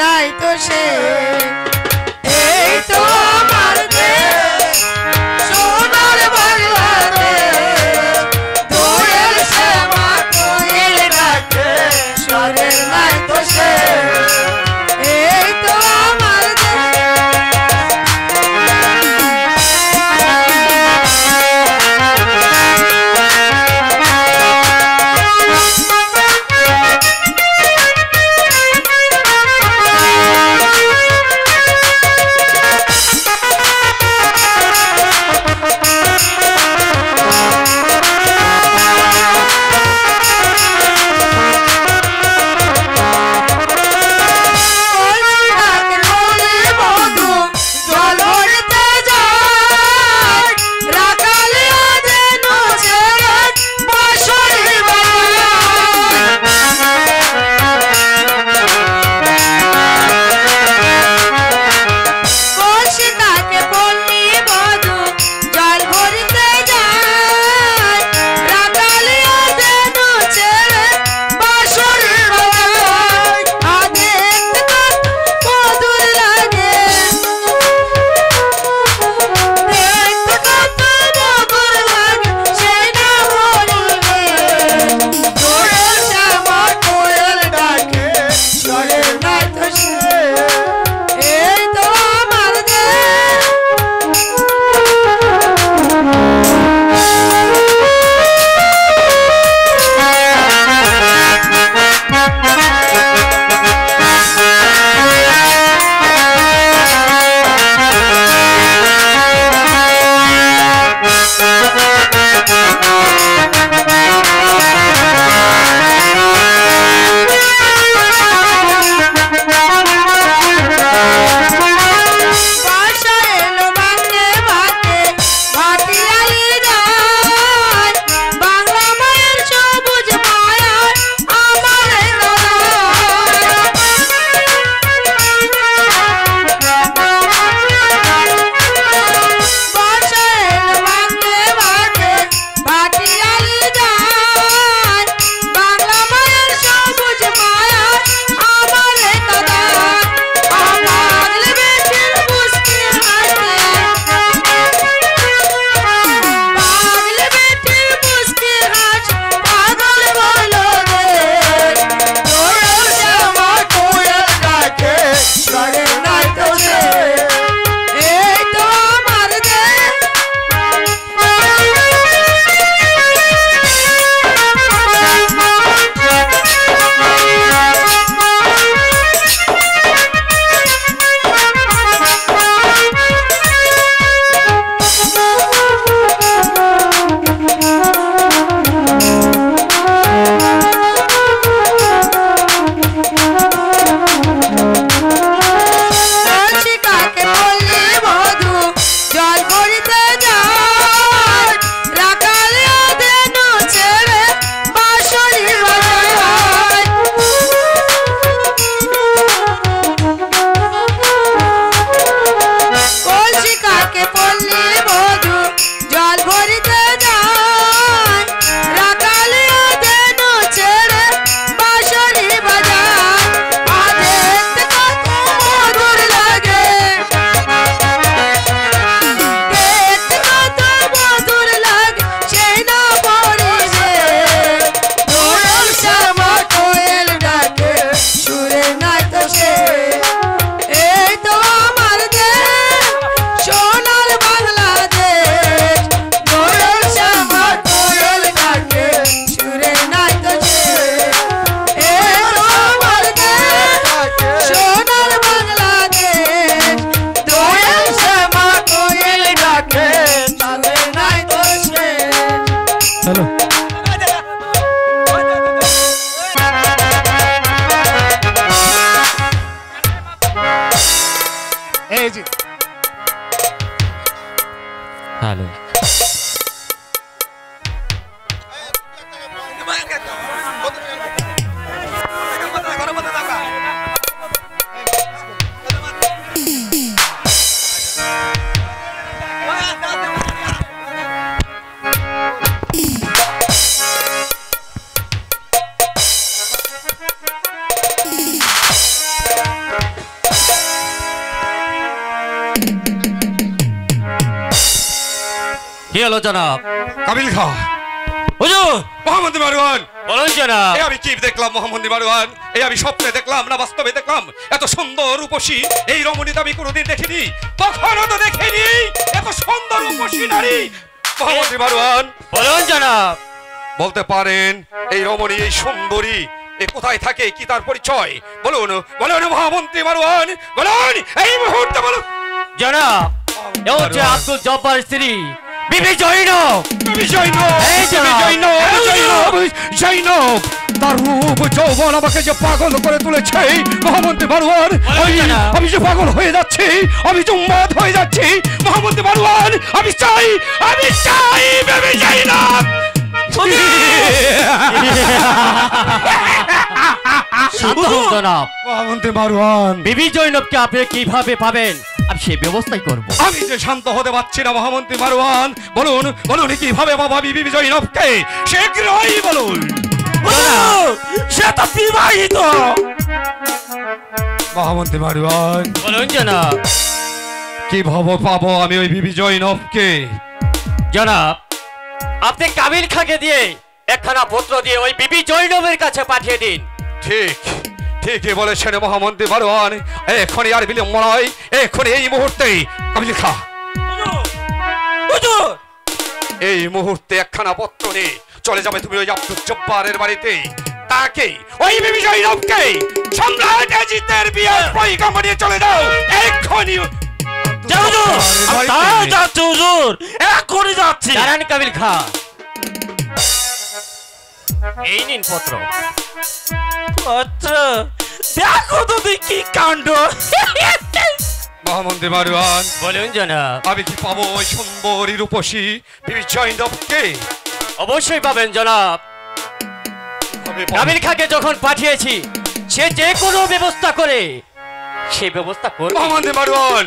নাই তো সে এই তো আমার দেশ সোনার বাংলাদেশ দোয়েল শ্যামা কোয়েল ডাকে স্বরের নাই তো সে এই তো আমার Halo. হলো জনাব? কাবিল খা। হুজুর, মহামন্ত্রী মারওয়ান, বলুন জনাব। আমি কি দেখলাম মহামন্ত্রী মারওয়ান? আমি স্বপ্নে দেখলাম না বাস্তবে দেখলাম? এত সুন্দর রূপসী এই রমণী আমি কোনোদিন দেখিনি, কখনো তো দেখিনি এত সুন্দর রূপসী নারী। মহামন্ত্রী মারওয়ান, বলুন জনাব। বলতে পারেন এই রমণী, এই সুন্দরী এ কোথায় থাকে, কি তার পরিচয়? বলুন বলুন মহামন্ত্রী মারওয়ান, বলুন এই মুহূর্তে বলুন। জনাব, এ হচ্ছে আব্দুল জব্বার স্ত্রী বিবি জৈনব। তার রূপ যৌবন আমাকে যে পাগল করে তুলেছে মহামন্ত্রী মারওয়ান। আমি যে পাগল হয়ে যাচ্ছি, আমি যে উন্মাদ হয়ে যাচ্ছি মহামন্ত্রী মারওয়ান। আমি চাই বেবি জৈনব। জনাব, মহামন্ত্রী মারওয়ান, বিবি জৈনবকে আপনি কিভাবে পাবেন? আমি সেই ব্যবস্থাই করব। আমি যে শান্ত হতে পারছি না মহামন্ত্রী মারওয়ান। বলুন বলুন কিভাবে বাবা বিবি জৈনবকে, শীঘ্রই বলুন। সে তো বিবাহিত। মহামন্ত্রী মারওয়ান, বলুন জনাব। কিভাবে পাবো আমি ওই বিবি জৈনবকে? জনাব, আপনি কাবিল খাকে দিয়ে একখানা পত্র দিয়ে ওই বিবি জৈনবের কাছে পাঠিয়ে দিন। ঠিক ঠিকই বলেছেন মহামন্ত্রী মারওয়ান। এখনই আর বিলম্ব নয়, এখনই এই মুহূর্তেই কাবিল খা। এই মুহূর্তে একখানা পত্র নিয়ে চলে যাবে তুমি ওই আব্দুল জব্বারের বাড়িতে। তাকে ওই বিবি জৈনবকে সম্রাট এজিদের বিয়ের পরিকল্পনা নিয়ে চলে যাও এক্ষুনি। এখনই যাচ্ছি। দাঁড়ান কাবিল খা, এই নিন পত্র। দেখো তো কি কাণ্ড। মহামন্ত্রী মারওয়ান, বলুন জনাব। আমি কি পাবো ওই সুন্দরী রূপসী বিবি জৈনবকে? অবশ্যই পাবেন জনাব। কাবিল খাকে যখন পাঠিয়েছি, সে যে কোনো ব্যবস্থা করে সেই ব্যবস্থা করবে। মহামন্ত্রী মারওয়ান,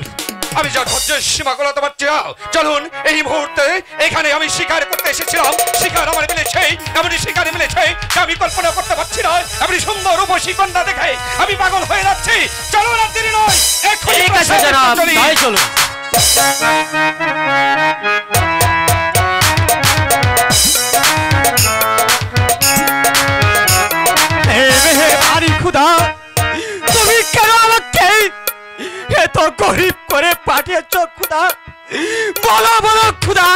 আমি যা ধৈর্যের সীমা গলাতে পারছি না। চলুন এই মুহূর্তে, এখানে আমি শিকার করতে এসেছিলাম, শিকার আমার মিলেছে, এমনই শিকারে মিলেছে আমি কল্পনা করতে পারছি না। এমনি সুন্দর রূপসী কন্যা দেখে আমি পাগল হয়ে যাচ্ছি। চলুন আর দেরি নয়, ঠিক আছে জনাব, তাই চলুন। খুদা, তুমি কেন আমাকে এত গরিব করে পাঠিয়েছ খুদা? বলো বলো খুদা,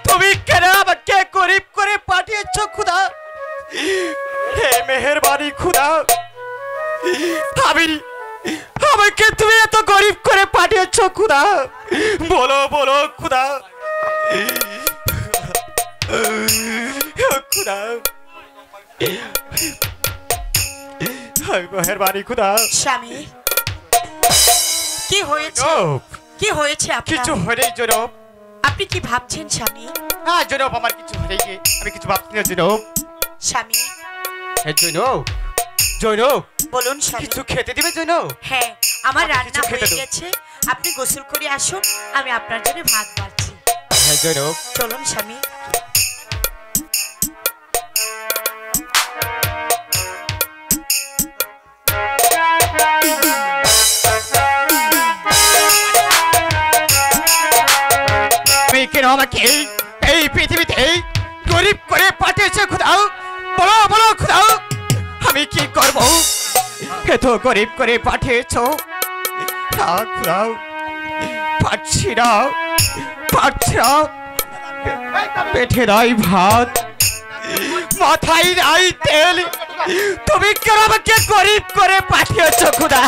তুমি কেন আমাকে গরিব করে পাঠিয়েছ খুদা? হে মেহেরবানি খুদা, আমাকে তুমি এত গরিব করে পাঠিয়েছ খুদা? বলো বলো খুদা, খুদা মেহেরবানি খুদা। স্বামী, কি হয়েছে? কি হয়েছে আপনার? কিছু হয়নি জনাব। আপনি কি ভাবছেন স্বামী? হ্যাঁ জনাব, আমার কিছু হয়নি, আমি কিছু ভাবছি না জনাব। স্বামী, জনাব জনাব, বলুন স্বামী। কিছু খেতে দিবে জনাব? হ্যাঁ, আমার আমাকে রান্না কিছু খেতে হয়ে দাও। গেছে, আপনি গোসল করে আসুন, আমি আপনার জন্য ভাত বাড়ছি। হ্যাঁ জনাব। চলুন স্বামী। কেন আমাকে এই পৃথিবীতে গরিব করে পাঠিয়েছে খুদা? বলো বলো খুদা, আমি কি করব? এত গরিব করে পাঠিয়েছ খুদা, পাচ্ছি না পাচ্ছি না, পেটে নাই ভাত, মাথায় নাই তেল, তুমি কেন আমাকে গরিব করে পাঠিয়েছ খুদা?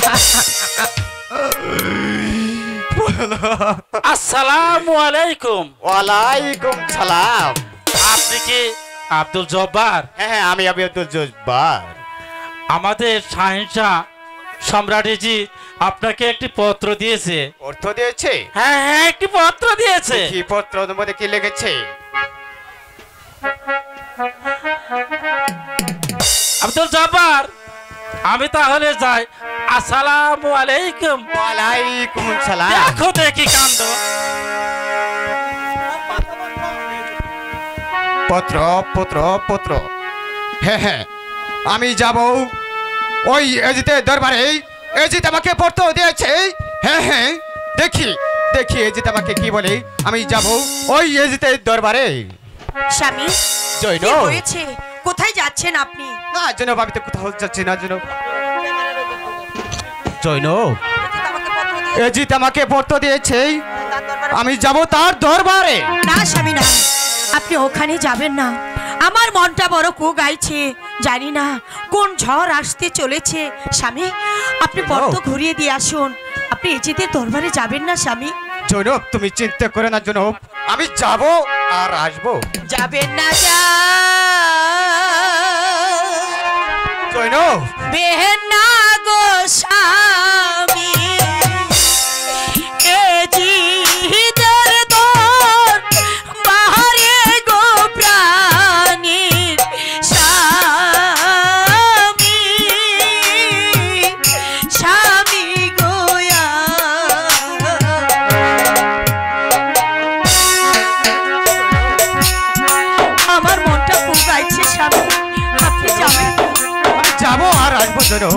আসসালামু আলাইকুম। ওয়ালাইকুম সালাম। আপনি কি আব্দুল জব্বার? হ্যাঁ, আমি আব্দুল জব্বার। আমাদের শাহেনশাহ সম্রাটজি আপনাকে একটি পত্র দিয়েছে। অর্থ দিয়েছে? হ্যাঁ হ্যাঁ, একটি পত্র দিয়েছে। কি পত্র মধ্যে কি লিখেছে? আব্দুল জব্বার, আমি তাহলে যাই। আসসালামু আলাইকুম। ওয়ালাইকুম সালাম। দেখো দেখি কাণ্ড। পত্র পত্র পত্র। হ্যাঁ হ্যাঁ, আমি যাব ওই এজিতের দরবারে। এজিত আমাকে পত্র দিয়েছে। হ্যাঁ হ্যাঁ, দেখি দেখি এজিত আমাকে কি বলে। আমি যাব ওই এজিতের দরবারে। স্বামী জৈন কি হয়েছে? কোথায় যাচ্ছেন আপনি? না জনাব, আমি তো কোথাও যাচ্ছি না জনাব। জৈন এজিত আমাকে পত্র দিয়েছে, আমি যাব তার দরবারে। না স্বামী না, আপনি ওখানে যাবেন না। আমার মনটা বড় কো গাইছে, জানি না কোন ঝড় আসতে চলেছে। স্বামী আপনি পত্র ঘুরিয়ে দিয়ে আসুন। আপনি এজিতের দরবারে যাবেন না স্বামী? জৈনব তুমি চিন্তা করে না জৈনব, আমি যাব আর আসবো। যাবেন না যা জৈনব বেহেন না গো স্বামী, এজিতের দরবারে গো প্রাণীর স্বামী, স্বামী গোয়া। আমার মনটা খুব গাইছে স্বামী, আপনি যাবেন? আমি যাব আর আসবো জৈনব।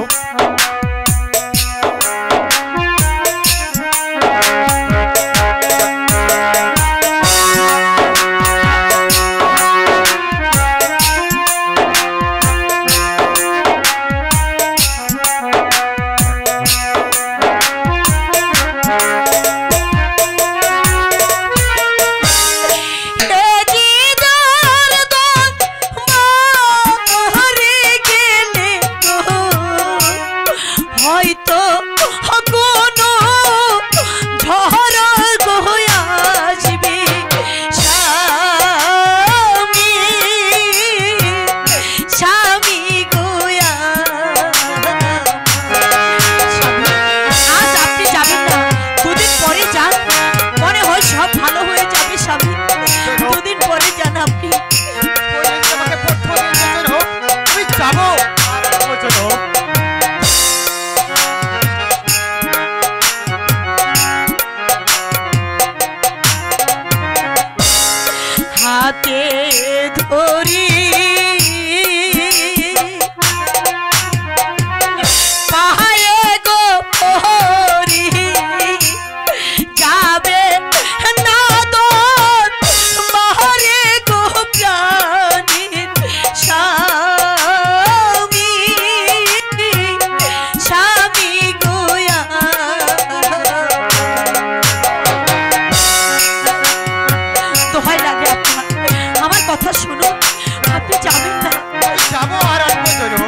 হাতে ধরি পাহাড়ে গো হরি, যাবে না দর বাহারে গো প্রাণীর স্বামী, স্বামী গোয়া। দোহাই লাগে আপনার, আমার কথা শুনুন, আপনি যাবেন না? যাব আর আসবো জৈনব।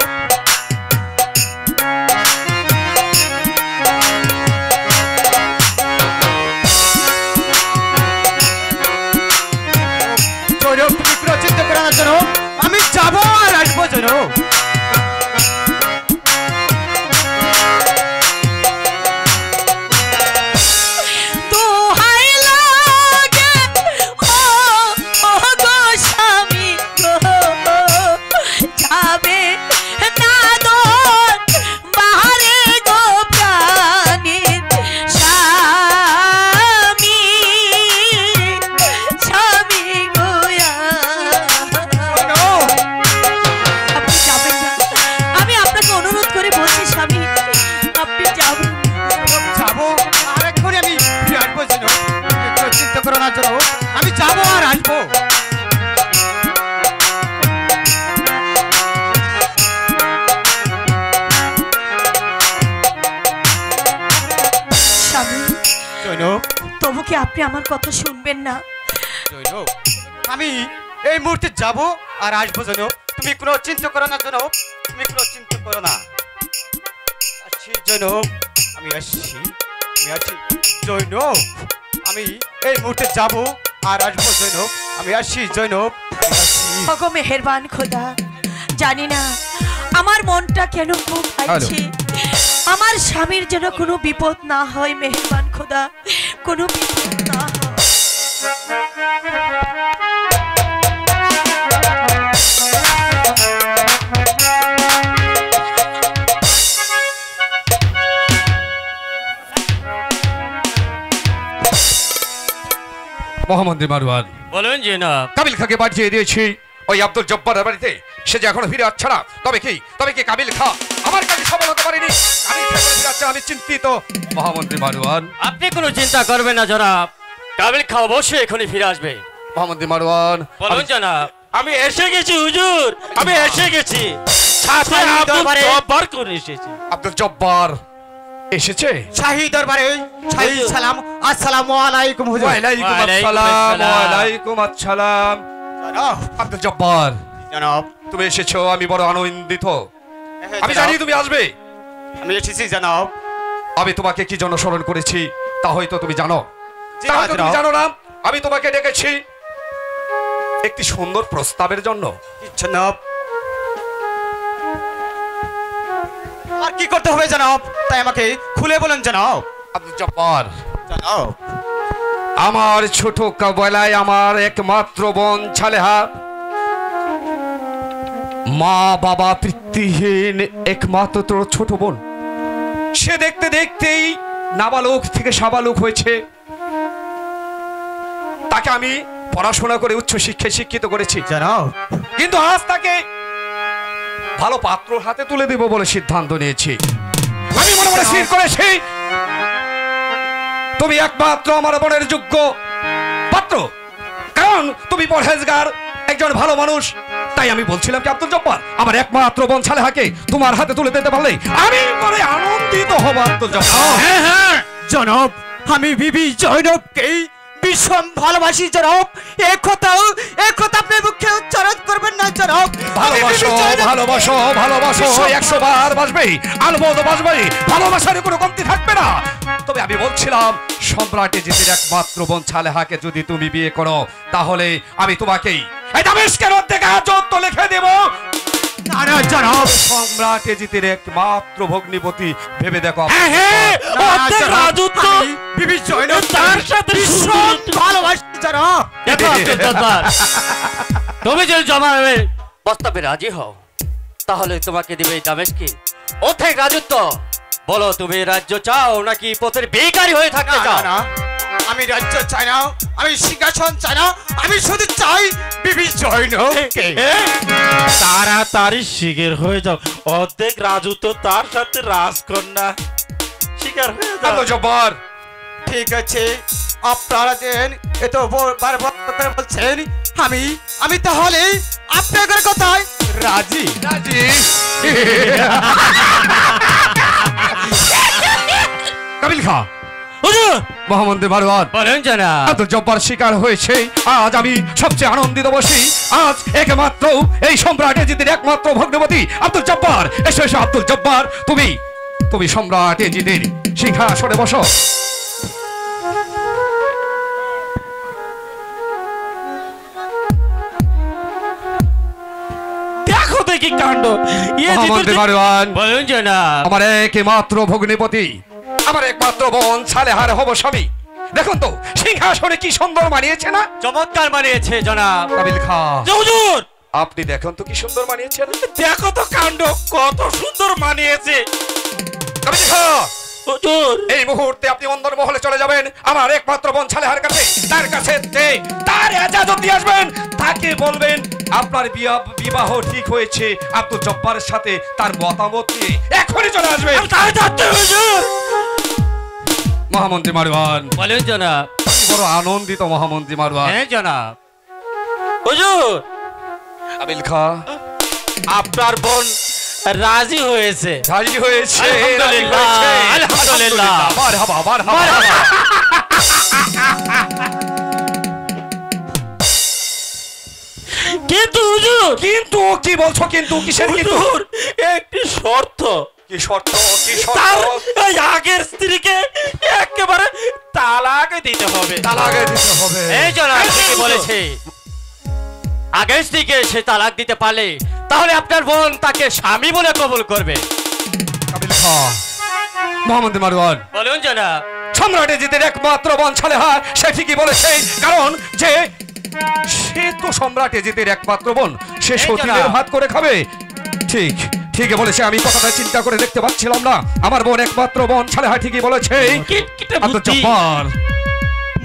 জৈনব তুমি কোনো চিন্তা করে না জৈনব, আমি যাব আর আসবো জৈনব। দোহাই লাগে ও গো স্বামী গো, যাবে না দর বাহারে গো প্রাণীর স্বামী, স্বামী গোয়া। আপনি যাবেন না, আমি আপনাকে অনুরোধ করে বলছি স্বামী, আপনি যাবেন। যাব আর এক্ষুনি আমি ফিরে আসবো জৈনব, তুমি কোনো চিন্তা করো না জৈনব, আমি যাব আর আসবো। স্বামী জৈনব তবু কি আপনি আমার কথা শুনবেন না? জৈনব আমি এই মুহূর্তে যাব আর আসবো জৈনব, তুমি কোনো চিন্তা করো না জৈনব, তুমি কোনো চিন্তা করো না। আসছি জৈনব, আমি আসছি, আমি আসছি জৈনব, আমি এই মুহূর্তে যাব আর আসবো জৈনব, আমি আসছি জৈনব, আমি আসছি। ওগো মেহেরবান খোদা, জানি না আমার মনটা কেন খুব খাইছে। আমার স্বামীর যেন কোনো বিপদ না হয়, মেহেরবান খোদা, কোনো বিপদ না হয়। মহামন্ত্রী মারওয়ান, বলুন জনাব। কাবিল খাকে পাঠিয়ে দিয়েছি ওই আব্দুল জব্বারের বাড়িতে। সে যে এখনো ফিরে আসছে না। তবে কি কাবিল খা আমার কাছে সফল হতে পারিনি। আমি ফিরে আমি চিন্তিত মহামন্ত্রী মারওয়ান। আপনি কোনো চিন্তা করবেন না জনাব, কাবিল খা অবশ্যই এখনই ফিরে আসবে। মহামন্ত্রী মারওয়ান, বলুন জনাব। আমি এসে গেছি হুজুর, আমি এসে গেছি। সাথে শাহী আব্দুল দরবারে- জব্বার করে এসেছি। আব্দুল জব্বার এসেছে। শাহী দরবারে শাহী সালাম। আসসালামু আলাইকুম হুজুর। ওয়ালাইকুম ওয়ালাইকুম আসসালাম। আসসালাম। ওয়ালাইকুম আসসালাম। জনাব, আব্দুল জব্বার, জনাব, তুমি এসেছো, আমি বড় আনন্দিত। আমি জনাব, জানি তুমি আসবে। আমি এসেছি জনাব। আমি তোমাকে কি জন্য স্মরণ করেছি তা হয়তো তুমি জানো, জি, তা হয়তো তুমি জনাব। জানো না। আমি তোমাকে ডেকেছি একটি সুন্দর প্রস্তাবের জন্য। জনাব, আর কি করতে হবে জনাব, তাই আমাকে খুলে বলেন জনাব। আব্দুল জব্বার, জনাব, আমার ছোট বেলায় আমার একমাত্র বোন ছালেহা, মা বাবা পিতৃহীন একমাত্র ছোট বোন, সে দেখতে দেখতেই নাবালক থেকে সাবালক হয়েছে। তাকে আমি পড়াশোনা করে উচ্চ শিক্ষায় শিক্ষিত করেছি, জনাব, কিন্তু আজ তাকে ভালো পাত্র হাতে তুলে দেব বলে সিদ্ধান্ত নিয়েছি। আমি মনে মনে স্থির করেছি তুমি একমাত্র আমার বোনের যোগ্য পাত্র, কারণ তুমি পরহেজগার একজন ভালো মানুষ। তাই আমি বলছিলাম কি আব্দুল জব্বার, আমার একমাত্র বোন ছালেহাকে তোমার হাতে তুলে দিতে পারলে আমি বড় আনন্দিত হব। আব্দুল জব্বার, হ্যাঁ হ্যাঁ জনাব, আমি বিবি জয়নবকে ভীষণ ভালোবাসি জনাব। এক কথা আপনি মুখে উচ্চারণ করবেন না জনাব। আমি বিবি ভালোবাসো জয়নব- ভালোবাসো ভালোবাসো, 100 বার বাসবে, আলমোদ বাসবে, ভালোবাসার কোনো কমতি থাকবে না। তবে আমি বলছিলাম সম্রাটে জিতের একমাত্র বোন ছালেহাকে যদি তুমি বিয়ে করো তাহলে আমি তোমাকেই এই দামেস্কের অর্ধেক আজত লিখে দেব। না না জনাব, সম্রাটে জিতের একমাত্র ভগ্নিপতি ভেবে দেখো। হ্যাঁ হ্যাঁ, না, অর্ধেক জনাব, রাজত্ব আমি বিবি জয়নব তার সাথে ভীষণ ভালোবাসি জনাব। দেখো আব্দুল জব্বার, তুমি যদি জমাবে প্রস্তাবে রাজি হও তাহলে তোমাকে দিবে এই দামেস্কে অর্ধেক রাজত্ব। বলো তুমি রাজ্য চাও নাকি পথের বেকারি হয়ে থাকতে না, চাও? না, আমি রাজ্য চাই না, আমি সিংহাসন চাই না, আমি শুধু চাই বিবি জয়নবকে। তাড়াতাড়ি শিখের হয়ে যাও, অর্ধেক রাজত্ব তার সাথে রাজকন্যা, শিকার হয়ে যাও। আব্দুল জব্বার, ঠিক আছে, আপনারা দেন এত বারবার করে বলছেন, আমি তাহলে আপনাদের কথায় রাজি। রাজি। কাবিল খা, হুজুর, মহামন্ত্রী মারওয়ান, বলুন জনাব। আব্দুল জব্বার শিকার হয়েছে। আজ আমি সবচেয়ে আনন্দিত বসি। আজ একমাত্র এই সম্রাটে জিতের একমাত্র ভগ্নপতি আব্দুল জব্বার। এসো এসো আব্দুল জব্বার, তুমি সম্রাটে জিতের সিংহাসনে বসো। দেখো দেখি কাণ্ড। মহামন্ত্রী মারওয়ান, বলুন জনাব। আমার একমাত্র ভগ্নিপতি, আমার একমাত্র বোন ছালেহার হব স্বামী। দেখুন তো সিংহাসনে কি সুন্দর মানিয়েছে না? চমৎকার মানিয়েছে জনাব। কাবিল খা, হুজুর, আপনি দেখুন তো কি সুন্দর মানিয়েছে না? দেখো তো কাণ্ড, কত সুন্দর মানিয়েছে। কাবিল খা, হুজুর, এই মুহূর্তে আপনি অন্দর মহলে চলে যাবেন আমার একমাত্র বোন ছালেহার কাছে। তার কাছে তার ইজাজত দিয়ে আসবেন। তাকে বলবেন আপনার বিবাহ ঠিক হয়েছে আব্দুল জব্বারের সাথে। তার মতামত নিয়ে এখনই চলে আসবেন। আমি তাই যাচ্ছি হুজুর। মহামন্ত্রী মারওয়ান, বলুন জনাব। আমি বড় আনন্দিত মহামন্ত্রী মারওয়ান। হ্যাঁ জনাব। হুজুর, কাবিল খা, আপনার বোন রাজি হয়েছে। রাজি হয়েছে, আলহামদুলিল্লাহ, রাজি হয়েছে। আলহামদুলিল্লাহ। মারহাবা, মারহাবা। কিন্তু হুজুর, কিন্তু কি বলছো? কিন্তু কিসের কিন্তু? হুজুর, একটি শর্ত। কি শর্ত? কি তার শর্ত? এই আগের স্ত্রীকে একেবারে তালাক দিতে হবে। তালাক দিতে হবে। এই জনাব এই ঠিকই হুজুর। বলেছে। আগের থেকে সে তালাক দিতে পারলে তাহলে আপনার বোন তাকে স্বামী বলে কবুল করবে। কাবিল খা, মহামন্ত্রী মারওয়ান, বলুন জনাব। সম্রাটে জিতের একমাত্র বোন ছালেহা সে ঠিকই বলেছে। কারণ যে সে তো সম্রাটে জিতের একমাত্র বোন, সে এই সতীনের জনাব। ভাত করে খাবে। ঠিক ঠিকই বলেছে। আমি কথাটা চিন্তা করে দেখতে পাচ্ছিলাম না। আমার বোন একমাত্র বোন ছালেহা ঠিকই বলেছে। কিটকিটে আব্দুল বুদ্ধি। জব্বার,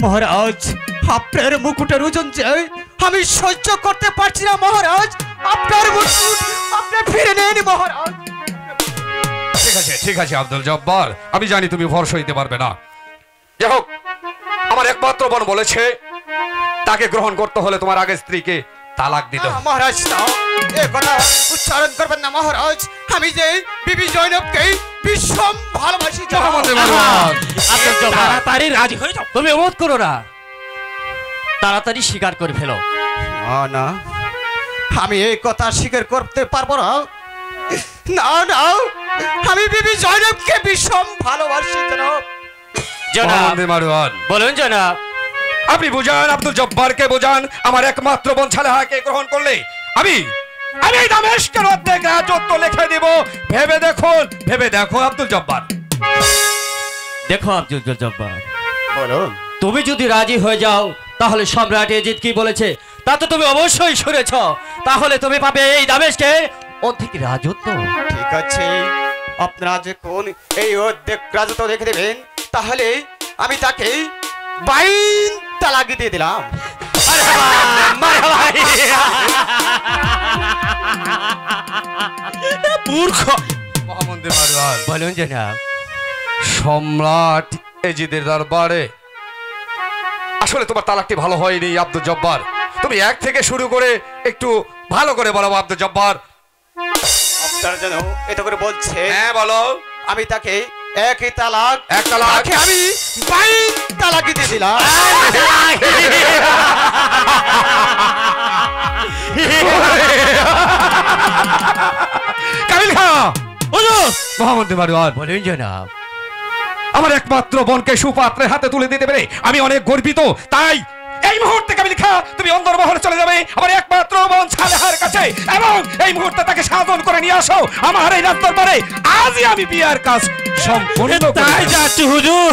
মহারাজ, আপনার মুকুটের ওজন যে আমি সহ্য করতে পারছি না মহারাজ। আপনার মুকুট আপনি ফিরে নেন মহারাজ। ঠিক আছে আব্দুল জব্বার, আমি জানি তুমি ভরসা দিতে পারবে না। যাই হোক, আমার একমাত্র বোন বলেছে তাকে গ্রহণ করতে হলে তোমার আগের স্ত্রীকে তালাক দিতে হবে। মহারাজ এ কথা উচ্চারণ করবেন না মহারাজ। আমি যে বিবি জয়নবকে ভীষণ ভালোবাসি। আব্দুল জব্বার, তাড়াতাড়ি রাজি হয়ে যাও। তুমি অমত করো না, তাড়াতাড়ি স্বীকার করে ফেলো। না না, আমি এই কথা স্বীকার করতে পারবো না। না না, আমি বিবি জয়নবকে ভীষণ ভালোবাসি জনাব। জনাব মারওয়ান, বলুন জনাব। আপনি বুঝান, আব্দুল জব্বারকে বুঝান, আমার একমাত্র বোন সালেহাকে গ্রহণ করলে আমি এই দামেস্কের অর্ধেক রাজত্ব লিখে দিব। ভেবে দেখো আব্দুল জব্বার। দেখো আব্দুল জব্বার, বলুন। তুমি যদি রাজি হয়ে যাও তাহলে সম্রাট এজিদ কি বলেছে তা তো তুমি অবশ্যই শুনেছ। তাহলে তুমি পাবে এই দামেস্কের অর্ধেক রাজত্ব। ঠিক আছে, আপনারা যে কোন এই অর্ধেক রাজত্ব রেখে দেবেন, তাহলে আমি তাকে 22 তালাক দিয়ে দিলাম। মূর্খ। মহামন্ত্রী মারওয়ান, বলুন জনাব। সম্রাট এজিদের দরবারে আসলে তোমার তালাকটি ভালো হয়নি আব্দুল জব্বার। তুমি এক থেকে শুরু করে একটু ভালো করে বলো আব্দুল জব্বার। আপনারা যেন এটা করে বলছে। হ্যাঁ বলো। আমি তাকে এক তালাক তাকে আমি 22 তালাক দিয়ে দিলাম। কাবিল খা, মহামন্ত্রী মারওয়ান, বলুন জনাব। আমার একমাত্র বোনকে সুপাত্রের হাতে তুলে দিতে পেরে আমি অনেক গর্বিত। তাই এই মুহূর্তে কাবিল খা, তুমি অন্দরমহলে চলে যাবে আমার একমাত্র বোন সালেহার কাছে এবং এই মুহূর্তে তাকে সাধন করে নিয়ে আসো আমার এই রাত দরবারে। আজই আমি বিয়ার কাজ সম্পূর্ণ তাই যাচ্ছি হুজুর।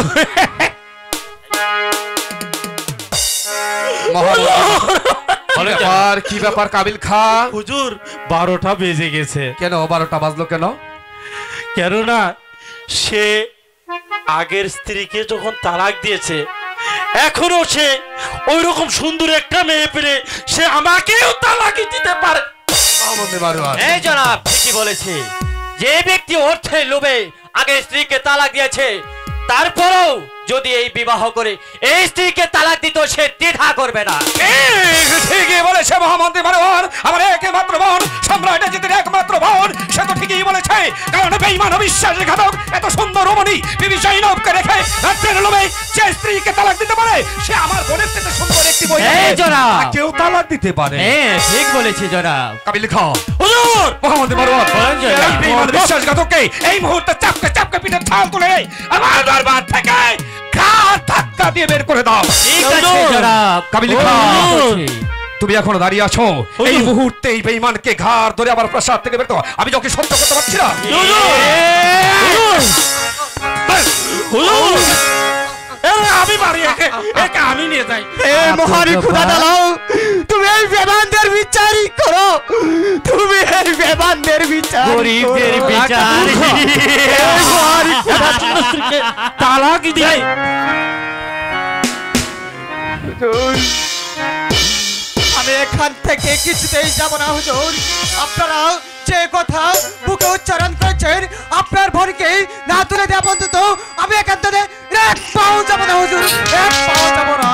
কি ব্যাপার কাবিল খা? হুজুর 12টা বেজে গেছে। কেন 12টা বাজলো কেন? কেননা সে আগের স্ত্রীকে যখন তালাক দিয়েছে, এখনো সে ওই রকম সুন্দর একটা মেয়ে পেলে সে আমাকেও তালাক দিতে পারে। এই জনাব ঠিকই বলেছে। যে ব্যক্তি অর্থের লোভে আগে স্ত্রীকে তালাক দিয়েছে, তারপরেও যদি এই বিবাহ করে এই স্ত্রীকে তালাক দিত, সে দ্বিধা করবে না। ঠিকই বলেছে মহামন্ত্রী মারওয়ান, আমার একমাত্র বোন সম্রাট এজিদের একমাত্র বোন। সে তো ঠিকই বলেছে, কারণ বেঈমান ও বিশ্বাসঘাতক এত সুন্দর রমণী বিবি জয়নবকে রেখে রাজ্যের লোভে যে স্ত্রীকে তালাক দিতে পারে, সে আমার বোনের থেকে সুন্দর একটি বই এই জনাব, কেউ তালাক দিতে পারে। হ্যাঁ ঠিক বলেছে জনাব। কাবিল খা, হুজুর মহামন্ত্রী মারওয়ান, বলেন জনাব। এই বেঈমান বিশ্বাসঘাতককে এই মুহূর্তে চাপকে পিঠে ছাল তুলে আমার দরবার থেকে ঘাট ধাক্কা দিয়ে বের করে দাও। ঠিক আছে জনাব। কাবিল খা, তুমি এখনো দাঁড়িয়ে আছো। এই মুহূর্তে এই বেঈমানকে ঘাড় ধরে আবার প্রাসাদ থেকে বের করো। আমি যখন সহ্য করতে পারছি না। আমি বাড়ি একে আমি নিয়ে যাই। মহারি খুদা দালাও, তুমি এই বেবানদের বিচারই করো। তুমি এই বেবানদের বিচার, গরিবদের বিচার। মহারি খুদা স্ত্রীকে তালাক দিয়ে আমি এখান থেকে কিছুতেই যাব না হুজুর। আপনারা যে কথা বুকে উচ্চারণ করেছেন, আপনার বোনকে না তুলে দেওয়া পর্যন্ত আমি এখান থেকে এক পাও যাব না হুজুর, এক পাও যাব না।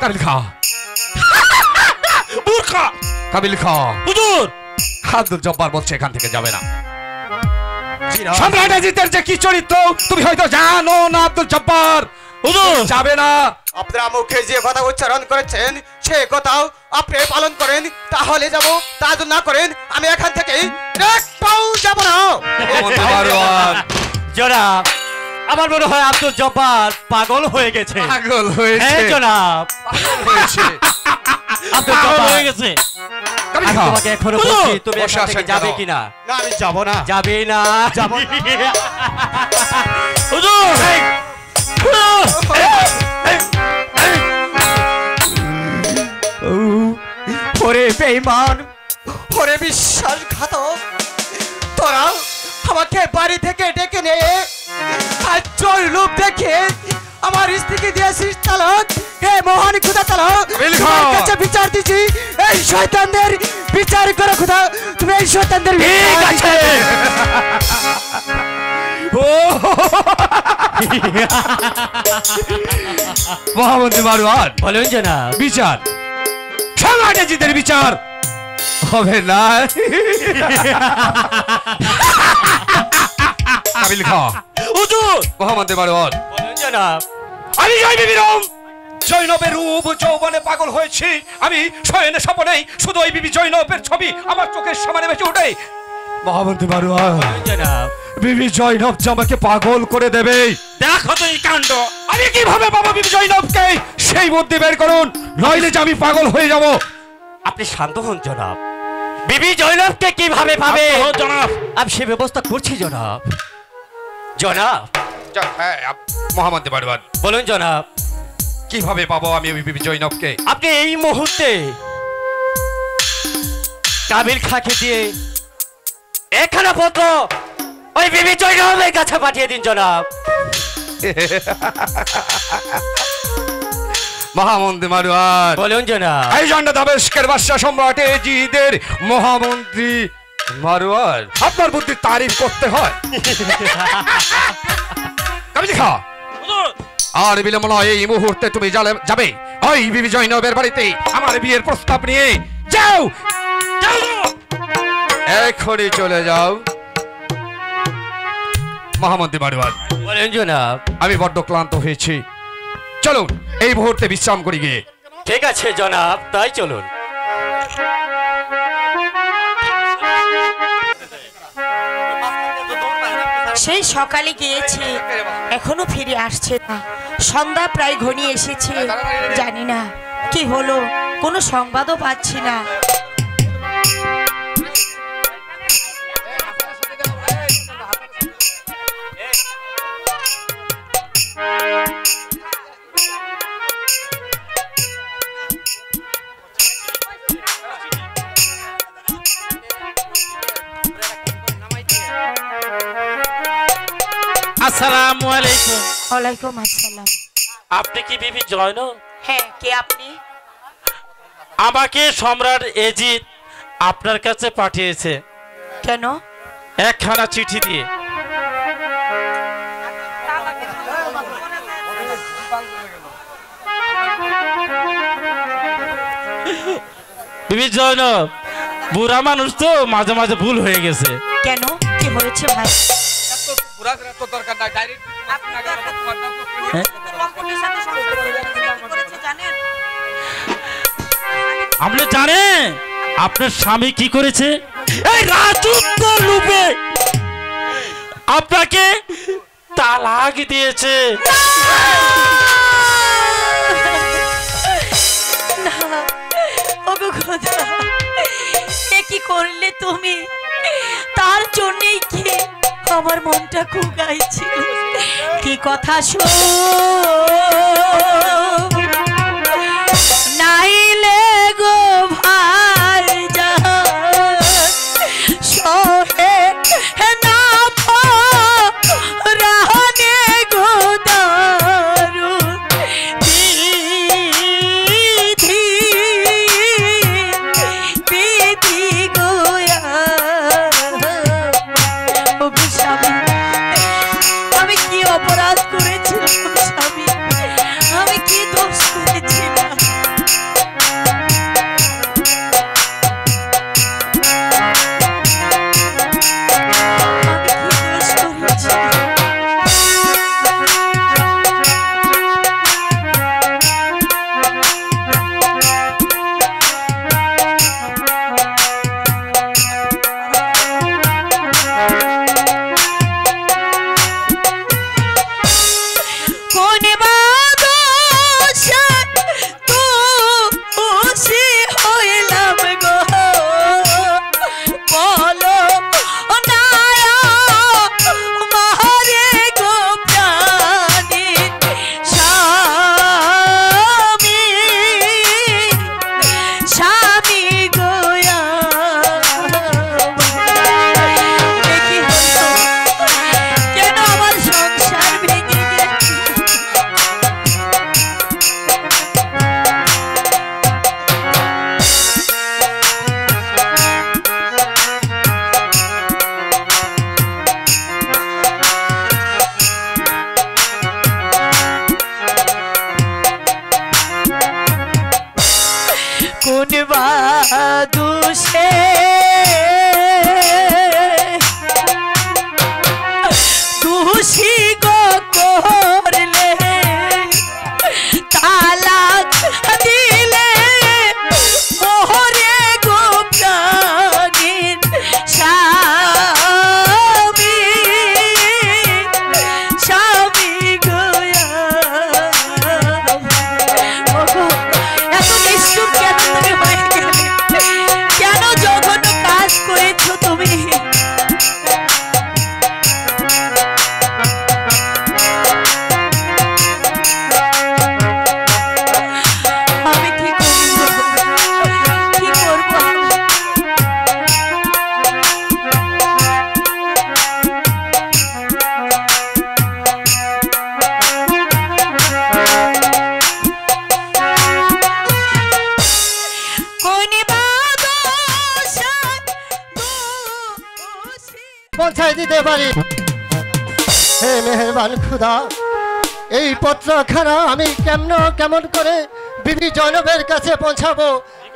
কাবিল খা, মূর্খা। কাবিল খা, হুজুর আব্দুল জব্বার বলছে এখান থেকে যাবে না। সম্রাট এজিদের যে কি চরিত্র তুমি হয়তো জানো না আব্দুল জব্বার। হুজুর যাবে না। আপনারা মুখে যে কথা উচ্চারণ করেছেন সে কথাও আপনি পালন করেন, তাহলে যাব। তা যদি না করেন আমি এখান থেকে এক পাও যাব না। জনাব, আমার মনে হয় আব্দুল জব্বার পাগল হয়ে গেছে। পাগল হয়েছে। হ্যাঁ জনাব, পাগল হয়েছে। আব্দুল পাগল জব্বার হয়ে গেছে। কাবিল আমি খা, তোমাকে এখনো বলছি, তুমি বসে এখান আছেন থেকে কেন? যাবে কিনা? না আমি যাব না। যাবে না। যাব হুজুর ওরে বেঈমান, ওরে বিশ্বাসঘাতক, তোরা আমাকে বাড়ি থেকে ডেকে নিয়ে আর চোর লোক দেখে আমার স্ত্রীকে দিয়েছিস তালাক। হে মহান খোদা তালাক, বিলখা। তোমার কাছে বিচার দিছি, এই শয়তানদের বিচার করো খোদা। তুমি এই শয়তানদের ঠিক আছে। মহামন্ত্রী মারওয়ান, বলুন জনাব। বিচার সাংঘাতিকদের বিচার হবে না। কাবিল খা। হুজুর মহামন্ত্রী মারওয়ান, বলুন জনাব। আমি জয় বিবিরম জৈনবের রূপ যৌবনে পাগল হয়েছি। আমি শয়নে স্বপনেই শুধু ওই বিবি জৈনবের ছবি আমার চোখের সামনে ভেসে ওঠে। মহামন্ত্রী মারওয়ান, বলুন জনাব। বিবি জৈনব যে আমাকে পাগল করে দেবে। দেখো তো এই কাণ্ড। আমি কিভাবে পাবো বিবি জৈনবকে? সেই বুদ্ধি বের করুন, নইলে যে আমি পাগল হয়ে যাব। আপনি শান্ত হন জনাব। বিবি জয়নবকে কিভাবে পাবে শান্ত হও, জনাব। আমি সে ব্যবস্থা করছি জনাব। জনাব হ্যাঁ মহামন্ত্রী মারওয়ান, বলুন জনাব। কিভাবে পাবো আমি ওই বিবি জৈনবকে? আপনি এই মুহূর্তে কাবিল খাকে দিয়ে একখানা পত্র ওই বিবি জয়নবের কাছে পাঠিয়ে দিন জনাব। মহামন্ত্রী মারওয়ান, বলুন জনাব। এই জন্য দামেস্কের বাদশা সম্রাট এজিদের মহামন্ত্রী মারওয়ান, আপনার বুদ্ধির তারিফ করতে হয়। কাবিল খা। হুজুর, আর বিলম্ব নয়, এই মুহূর্তে তুমি যাবে ওই বিবি জৈনবের বাড়িতে আমার বিয়ের প্রস্তাব নিয়ে। যাও, এখনই চলে যাও। মহামন্ত্রী মারওয়ান, বলুন জনাব। আমি বড্ড ক্লান্ত হয়েছি, চলুন এই মুহূর্তে বিশ্রাম করি গিয়ে। ঠিক আছে জনাব, তাই চলুন। সেই সকালে গিয়েছে, এখনো ফিরে আসছে না। সন্ধ্যা প্রায় ঘনিয়ে এসেছে, জানি না কি হলো, কোনো সংবাদও পাচ্ছি না। আসসালামু আলাইকুম। ওয়ালাইকুম আসসালাম। আপনি কি বিবি জয়ন? হ্যাঁ, কে আপনি? আমাকে সম্রাট এজিদ আপনার কাছে পাঠিয়েছে কেন? একখানা চিঠি দিয়ে। বিবি জয়নব বুড়া মানুষ তো, মাঝে মাঝে ভুল হয়ে গেছে। কেন, কি হয়েছে ভাই? আপনি জানেন আপনার স্বামী কি করেছে? এই রাজত্ব লোভে আপনাকে তালাক দিয়েছে। না, ওগো খোদা, এ কি করলে তুমি? তার জন্যই কি আমার মনটা কুগাইছিল। কি কথা শোন, নাইলে গো ভাই সহে না রানে গো দারু বিধি বিধি গোয়া। ওগো স্বামী, আমি কি অপরাধ করেছিলাম স্বামী? আমি কি দোষ পৌঁছায় দিতে পারি। হে মেহেরবান খুদা, এই পত্রখানা আমি কেমন করে বিবি জয়নবের কাছে পৌঁছাবো?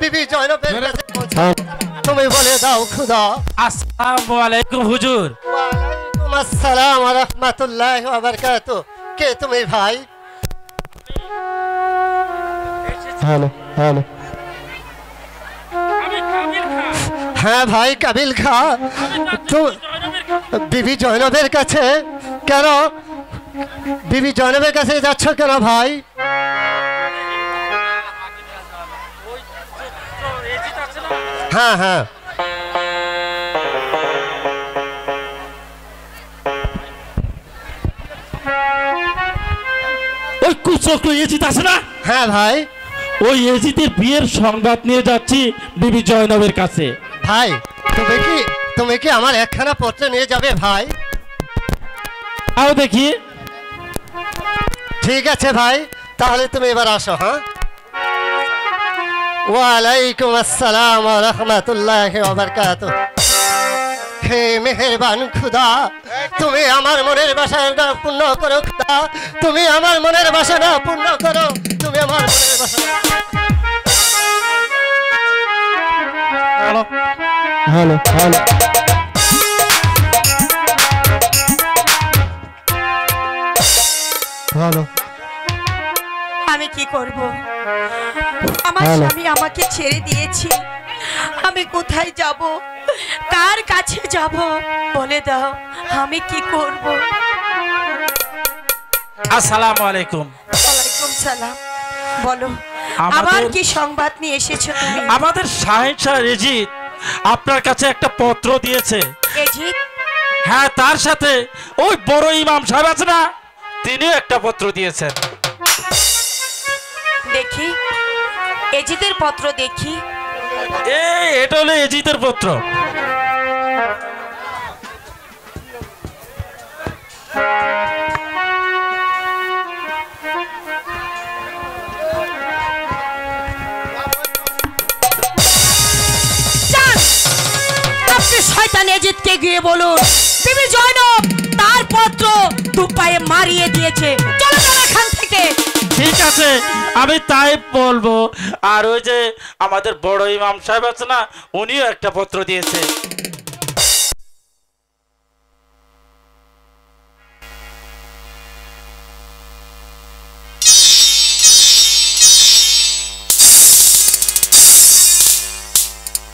বিবি জয়নবের কাছে পৌঁছাবো, তুমি বলে দাও খুদা। আসসালামু আলাইকুম হুজুর। ওয়ালাইকুম আসসালাম ওয়া রাহমাতুল্লাহি ওয়া বারাকাতুহু। কে তুমি ভাই? হ্যালো হ্যালো, হ্যাঁ ভাই কাবিল খা। তো বিবি জয়নবের কাছে কেন? বিবি জয়নবের কাছে যাচ্ছ কেন ভাই? হ্যাঁ হ্যাঁ, ওই কুচক্র এজিত আছে না, হ্যাঁ ভাই। ওই এজিতের বিয়ের সংবাদ নিয়ে যাচ্ছি বিবি জয়নবের কাছে। ভাই তুমি কি আমার একখানা পত্র নিয়ে যাবে ভাই? আও দেখি। ঠিক আছে ভাই, তাহলে তুমি এবার আসো। হ্যাঁ, ওয়ালাইকুম আসসালাম ওয়া রাহমাতুল্লাহি ওয়া বারাকাতুহু। হে মেহেরবান খুদা, তুমি আমার মনের বাসনা পূর্ণ করো খুদা, তুমি আমার মনের বাসনা পূর্ণ করো, তুমি আমার মনের বাসনা। হ্যালো হ্যালো, হ্যালো, আমি কি করব? আমার হ্যালো। স্বামী আমাকে ছেড়ে দিয়েছে, আমি কোথায় যাব, কার কাছে যাব? বলে দাও, আমি কি করব? আসসালামু আলাইকুম। ওয়ালাইকুম সালাম। বলো, আমাদের- আবার কি সংবাদ নিয়ে এসেছো তুমি? আমাদের শাহিন শাহ এজিত আপনার কাছে একটা পত্র দিয়েছে। এজিত? হ্যাঁ, তার সাথে ওই বড় ইমাম সাহেব আছে না, তিনিও একটা পত্র দিয়েছেন। দেখি এজিতের পত্র দেখি। এটা হলো এজিতের পত্র। যান, আপনি শয়তান এজিতকে গিয়ে বলুন বিবি জয়নব তার পত্র দুপায়ে মারিয়ে দিয়েছে। চলো যান এখান থেকে। ঠিক আছে, আমি তাই বলবো। আর ওই যে আমাদের বড় ইমাম সাহেব আছে না, উনিও একটা পত্র দিয়েছে।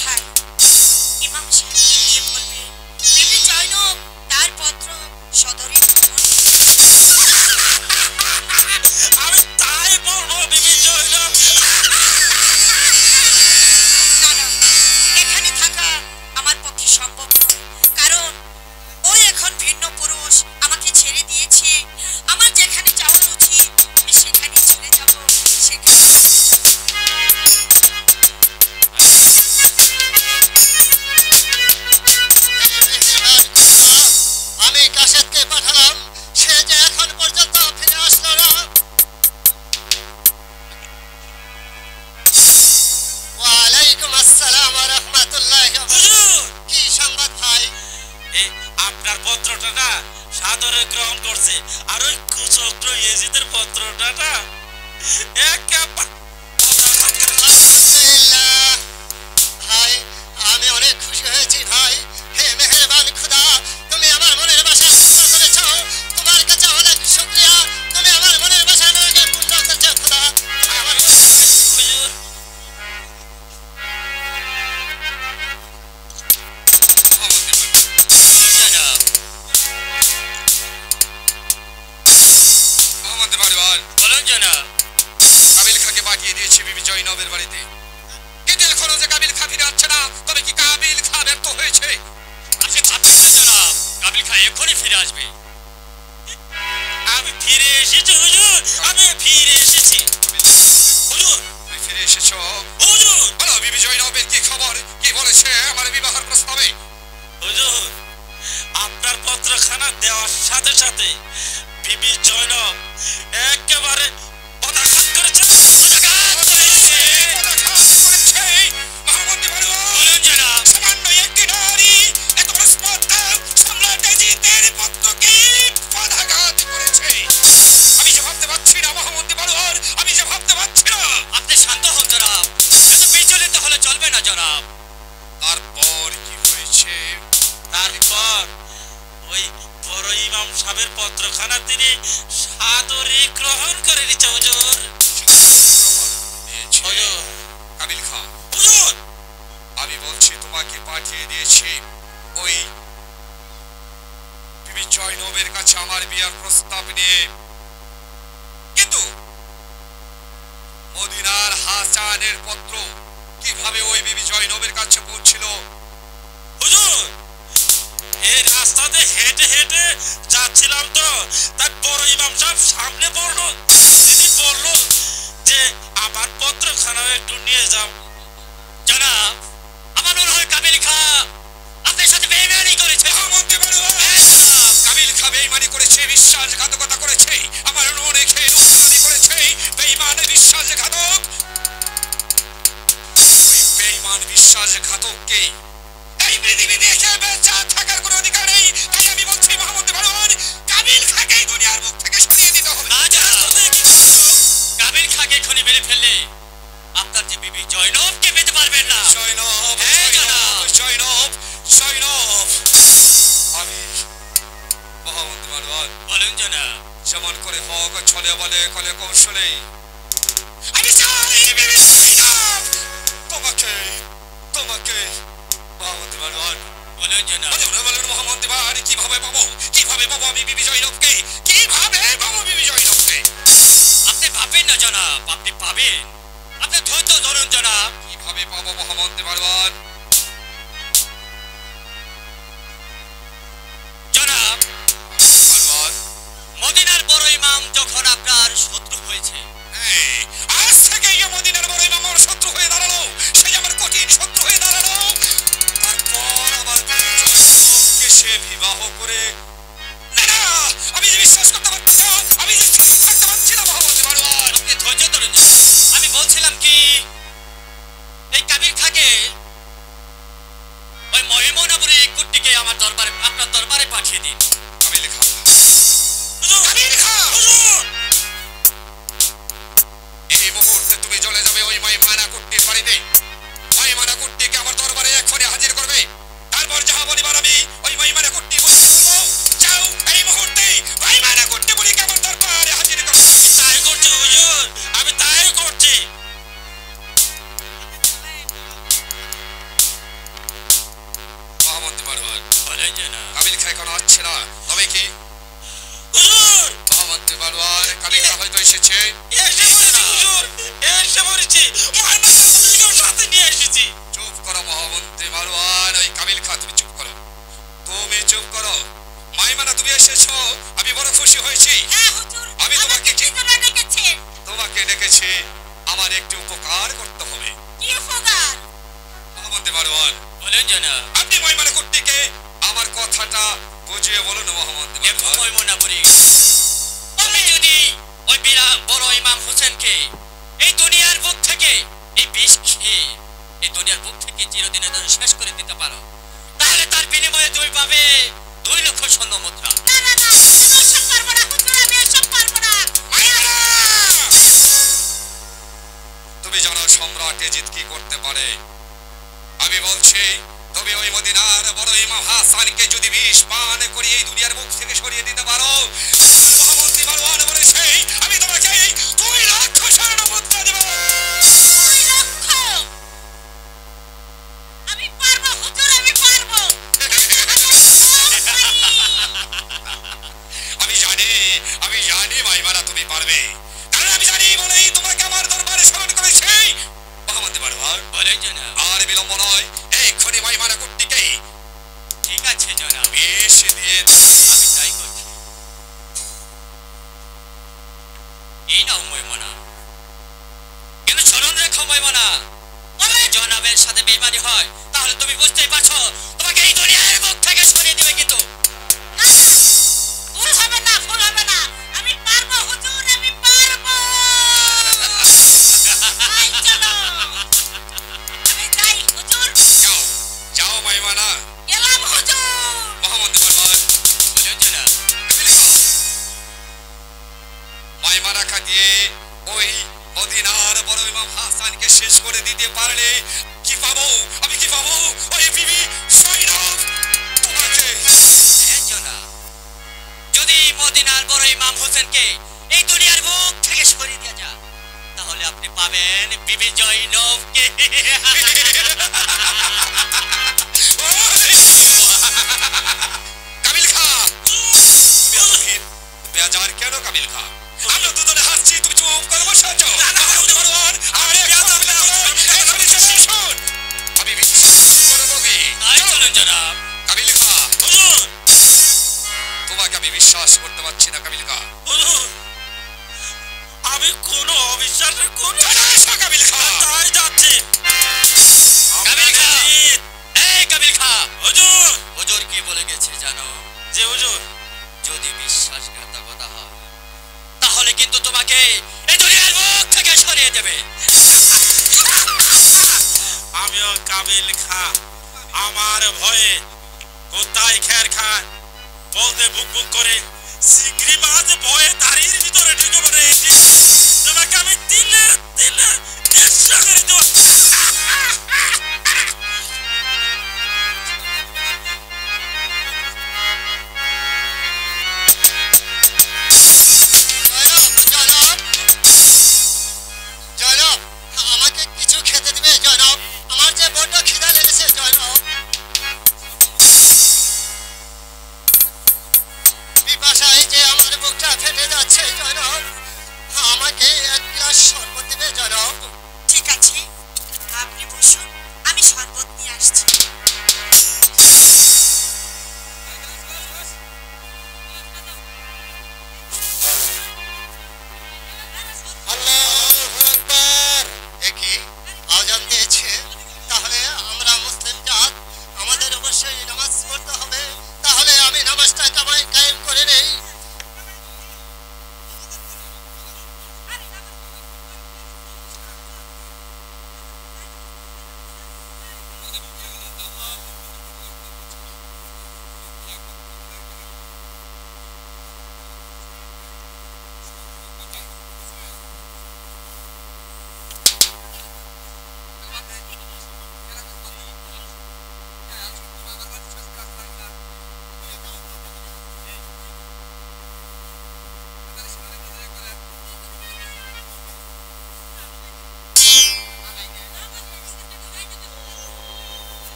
ভাই, ইমাম সাহেবকে গিয়ে বলবে বিবি জয়নব তার পত্র সদরে আমি তাই বলবো বিবি জয়নব। না না, এখানে থাকা আমার পক্ষে সম্ভব নয়, কারণ ওই এখন ভিন্ন পুরুষ, আমাকে ছেড়ে দিয়েছে। আমার যেখানে যাওয়া উচিত আমি সেখানেই চলে যাব। সেখানে আমি কাশেদকে পাঠালাম, সে যে এখন পর্যন্ত ফিরে আসলো না। ওয়ালাইকুম আসসালাম ওয়া রাহমাতুল্লাহি ওয়া বারাকাতুহু। কি সংবাদ ভাই? আপনার পত্রটা না সাদরে গ্রহণ করছে, আর ওই কুচক্র এজিদের পত্রটা না একেবারে আলহামদুলিল্লাহ ভাই, আমি অনেক খুশি হয়েছি ভাই। হে মেহেরবান খুদা, তুমি আমার মনের বাসা পূর্ণ করেছো, তোমার কাছে অনেক শুকরিয়া। তুমি আমার মনের বাসা পূর্ণ করেছো খুদা, তুমি আমার হুজুর। মোহাম্মদ মারওয়ান, বলুন জনাব। কাবিল খাকে পাঠিয়ে দিয়েছি বিবি জয়নবের বাড়িতে, কিন্তু এখনো যে কাবিল খা ফিরে আসছে না, তবে কি কাবিল খা ব্যর্থ হয়েছে? আচ্ছা ভাববেন না জনাব, কাবিল খান এক্ষুনি ফিরে আসবে। আমি ফিরে এসেছি হুজুর, আমি ফিরে এসেছি হুজুর। তুমি ফিরে এসেছো? হুজুর, বলো বিবি জয়নবের কি খবর, কি বলেছে আমার বিবাহের প্রস্তাবে? হুজুর, আপনার পত্রখানা দেওয়ার সাথে সাথে বিবি জয়নব একেবারে পদাঘাত করেছে। মোহাম্মদ মারওয়ান, বলুন জনাব। সামান্য একটি নারী এত বড় স্পর্ধা ইমাম সাহেবের পত্রখানা তিনি সাদরে গ্রহণ করে নিচ্ছে হুজুর। হুজুর, কাবিল খান, হুজুর, আমি বলছি তোমাকে পাঠিয়ে দিয়েছি ওই বিবি জয়নবের কাছে আমার বিয়ার প্রস্তাব নিয়ে, কিন্তু মদিনার হাসানের পত্র কিভাবে ওই বিবি জয়নবের কাছে পৌঁছিল? হুজুর, এই রাস্তাতে হেঁটে হেঁটে যাচ্ছিলাম তো, তার বড় ইমাম সাহেব সামনে পড়লো, তিনি বললো যে আমার পত্রখানা একটু নিয়ে যাও। জনাব, আমার মনে হয় কাবিল খা আপনার সাথে বেইমানি করেছে। কাবিল খা বেইমানি করেছে, বিশ্বাসঘাতকতা করেছে, আমার মনে খেয়ে রূপদানি করেছে। বেইমান বিশ্বাসঘাতক, ওই বেইমান বিশ্বাসঘাতককে এই পৃথিবীতে এসে বেঁচে থাকার কোনো অধিকার নেই। তাই আমি বলছি মোহাম্মদ মারওয়ান, কাবিল খাকে এই দুনিয়ার মুখ থেকে সরিয়ে দিতে হবে। না জনাব, কাবিল খাকে এখনই মেরে ফেললে আপনার যে বিবি জয়নবকে পেতে পারবেন না। জয়নব, হ্যাঁ, জয়নব, জনাব। জয়নব, জয়নব। আমি মোহাম্মদ মারওয়ান বলুন জনাব। যেমন করে হোক, ছলে বলে কলে কৌশলে আমি চাই বিবি জয়নব তোমাকে, তোমাকে মোহাম্মদ মারওয়ান। বলুন জনাব। বলুন মোহাম্মদ মারওয়ান, কিভাবে পাবো, কিভাবে পাবো আমি বিবি জয়নবকে, কিভাবে পাবো বিবি জয়নবকে? আপনি ভাববেন না জনাব, আপনি পাবেন। আপনি ধৈর্য ধরুন জনাব। কিভাবে পাবো মোহাম্মদ মারওয়ান? জনাব, মারওয়ান, মদিনার বড় ইমাম যখন আপনার শত্রু হয়েছে, এই, আজ থেকে এই মদিনার বড় ইমাম আমার শত্রু হয়ে দাঁড়ালো, সেই আমার কঠিন শত্রু হয়ে দাঁড়ালো। তারপর আমার বিবি জয়নবকে সে বিবাহ করে, না না, আমি যে বিশ্বাস করতে পারছি না, আমি যে ঠিক থাকতে পারছি না মোহাম্মদ মারওয়ান। আপনি ধৈর্য ধরুন। আমি বলছিলাম কি, এই কাবির খাকে ওই মহিমনাপুরি কুট্টিকে আমার দরবারে, আপনার দরবারে পাঠিয়ে দিন। কাবিল খা, হুজুর, কাবিল খা, হুজুর, এই মুহূর্তে তুমি চলে যাবে ওই মাইমানা কুট্টির বাড়িতে। মাইমানা কুট্টিকে আমার দরবারে এক্ষণে হাজির করবে। তারপর যাহা বলিবার আমি ওই মাইমানা কুট্টি বলতে বলবো। যাও এই মুহূর্তে মাইমানা কুট্টি বলিকে আমার দরবারে হাজির করবে। তাই করছি হুজুর, আমি তাই করছি। মোহাম্মদ মারওয়ান, বলেন জনাব। কাবিল খা এখনো আসছে না, তবে কি হুজুর, মোহাম্মদ মারওয়ান, কাবিল খা হয়তো এসেছে। এসে পড়েছি হুজুর, এসে পড়েছি, মোহাম্মদ সাহেবকেও সাথে নিয়ে এসেছি। চুপ করো মোহাম্মদ মারওয়ান, ওই কাবিল খা তুমি চুপ করো, তুমি চুপ করো। মাইমানা তুমি এসেছো, আমি বড় খুশি হয়েছি। হ্যাঁ হুজুর, আমি তোমাকে কি করে ডেকেছেন? তোমাকে ডেকেছি, আমার একটি উপকার করতে হবে। কি উপকার? মোহাম্মদ মারওয়ান, বলেন জনাব। আপনি মাইমানা কুট্টিকে আমার কথাটা বুঝিয়ে বলুন মোহাম্মদ দেখো মারওয়ান। মহিমনাপুরি, তুমি যদি ওই বড় ইমাম হোসেনকে এই দুনিয়ার বুক থেকে, এই বিষ খেয়ে এই দুনিয়ার বুক থেকে চিরদিনের জন্য শেষ করে দিতে পারো, তাহলে তার বিনিময়ে তুমি পাবে 2 লক্ষ স্বর্ণ মুদ্রা। না না না, আমি এসব পারবো না হুজুর, আমি এসব পারবো না। মাইমানা! তুমি জানো সম্রাট এজিদ কি করতে পারে। আমি বলছি তুমি ওই মদিনার বড় ইমাম হাসানকে যদি বিষ পান করিয়ে এই দুনিয়ার মুখ থেকে সরিয়ে দিতে পারো, মোহাম্মদ মারওয়ান বলেছে আমি তোমাকে 2 লক্ষ স্বর্ণ মুদ্রা দেব। 2 লক্ষ? আমি পারবো হুজুর, আমি পারবো। আমি জানি মাইমানা তুমি পারবে, কারণ আমি জানি বলেই তোমাকে আমার দরবারে স্মরণ করেছি। মোহাম্মদ মারওয়ান, বলেন জনাব। আর বিলম্ব নয়, এক্ষুনি মাইমানা কুট্টিকে ঠিক আছে জনাব, বিষ দিয়ে আমি তাই করছি। এই নাও মহিমনা, কিন্তু স্মরণ রেখো মহিমনা, যদি জনাবের সাথে বেইমানি হয় তাহলে তুমি বুঝতেই পারছো তোমাকে এই দুনিয়ার বুক থেকে সরিয়ে দিবে। কিন্তু না না, ভুল হবে না, ভুল হবে না, আমি পারবো হুজুর, আমি পারবো। আই চলো, আমি যাই হুজুর, যাও, যাও মাইমানা। গেলাম হুজুর। মোহাম্মদ মারওয়ান, বলুন জনাব। মাইমানা খাটিয়ে ওই মদিনার বড় ইমাম হাসানকে শেষ করে দিতে পারলে কি পাবো, আমি কি পাবো? ওই বিবি জয়নব তোমাকে। হ্যাঁ জনাব, ইমাম হোসেনকে এই দুনিয়ার বুক থেকে সরিয়ে দিয়ে যা, তাহলে আপনি পাবেন বিবি জয়নবকে। কাবিল খা, তুমি এত বেজার কেন কাবিল খা? আমরা দুজনে হাসছি, তুমি চুপ করে বসে আছো। আমি বিশ্বাস করবো কি? চলুন জনাব। কাবিল খা, তোমাকে আমি বিশ্বাস করতে পারছি না কাবিল খা। আমি কোনো অবিশ্বাসের কোন কাবিল খা, তাই যাচ্ছি। কাবিল খা, এই কাবিল খা, হুজুর হুজুর কি বলে গেছে জানো? যে হুজুর যদি বিশ্বাসঘাতকতা হয় তাহলে কিন্তু তোমাকে এই দুনিয়ার মুখ থেকে সরিয়ে দেবে। আমিও কাবিল খা, আমার ভয়ে কোথায় খের খান বলতে বুক বুক করে চিংড়ি মাছ ভয়ে দাঁড়িয়ে ভিতরে ঢুকে পড়ে। তোমাকে আমি দিলে দিলে চেষ্টা করে দেবো। জয়নব, আমাকে কিছু খেতে দিবে জয়নব? আমার যে বড্ড খিদা লেগেছে জয়নব। পিপাসায় যে আমার বুকটা ফেটে যাচ্ছে জয়নব, আমাকে এক গ্লাস শরবত দিবে জয়নব? ঠিক আছে, আপনি বসুন, আমি শরবত নিয়ে আসছি। আল্লাহু আকবার। এ কি আজান দিয়েছে? তাহলে আমরা মুসলিম জাত, আমাদের অবশ্যই নামাজ পড়তে হবে। তাহলে আমি নামাজটা কায়েম করে নেই।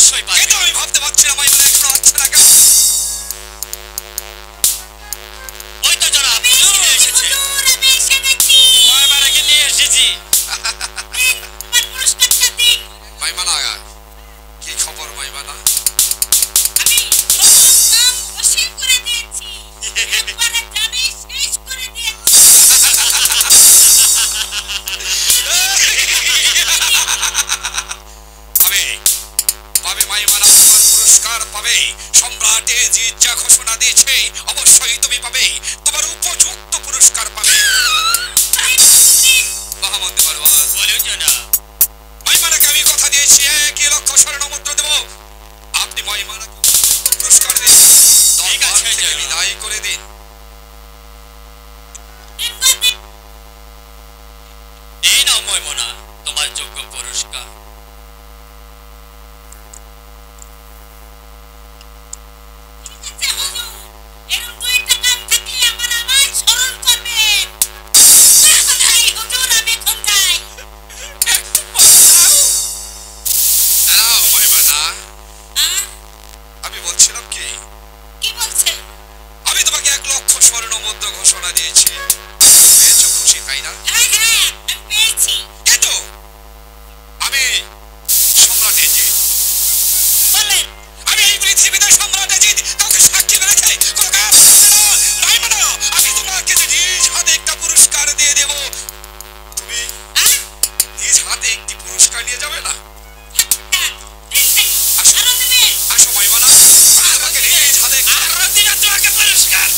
অবশ্যই পারবে। কিন্তু আমি ভাবতে পারছি না মাইমানা এখনো আসছে না কেন? ওই তো জনাব হুজুর এসেছে। আমি এসে গেছি। মাইমানাকে নিয়ে এসেছি। দিন, তোমার পুরস্কারটা দিন। মাইমানা কি খবর মাইমানা? আমি তোমার নাম অসীম করে দিয়েছি। একবারে জানি শেষ করে দিয়েছি। পাবে মাইমানা, তোমার পুরস্কার পাবে। সম্রাটে যে যা ঘোষণা দিয়েছে অবশ্যই তুমি পাবে, তোমার উপযুক্ত পুরস্কার পাবে। মহামন্ত্রী মারওয়ান, বলুন জনাব। মাইমানাকে আমি কথা দিয়েছি 1 লক্ষ স্বর্ণ মুদ্রা দেব। আপনি মাইমানাকে পুরস্কার দিন, ঠিক আছে, দরবার থেকে জনাব। বিদায় করে দিন। এই নাও মাইমানা তোমার যোগ্য পুরস্কার। ঠিক আছে হুজুর, এরকম দুইটা কাম থাকলে আমার আমায় স্মরণ করবেন। এই হুজুর, আমি এখন যাই। নাও মাইমানা, আহ, আমি বলছিলাম কি, কি বলছেন? আমি তোমাকে 1 লক্ষ স্বর্ণ মুদ্রা ঘোষণা দিয়েছি। পেয়েছো, খুশি তাই না? হ্যাঁ হ্যাঁ, আমি পেয়েছি। কিন্তু আমি সম্রাট এজিদ, বলেন। আমি এই পৃথিবীতে সম্রাট এজিদ কাউকে সাক্ষী রেখে কোনো কাজ করছি না। মাইমানা, আমি তোমাকে যে নিজ হাতে একটা পুরস্কার দিয়ে দেব, তুমি আহ, নিজ হাতে একটি পুরস্কার নিয়ে যাবে না? হ্যাঁ, দিন, দিন। আসো। আরো দেবেন? আসো মাইমানা, আমি তোমাকে নিজ হাতে আরো দিলাম তোমাকে পুরস্কার।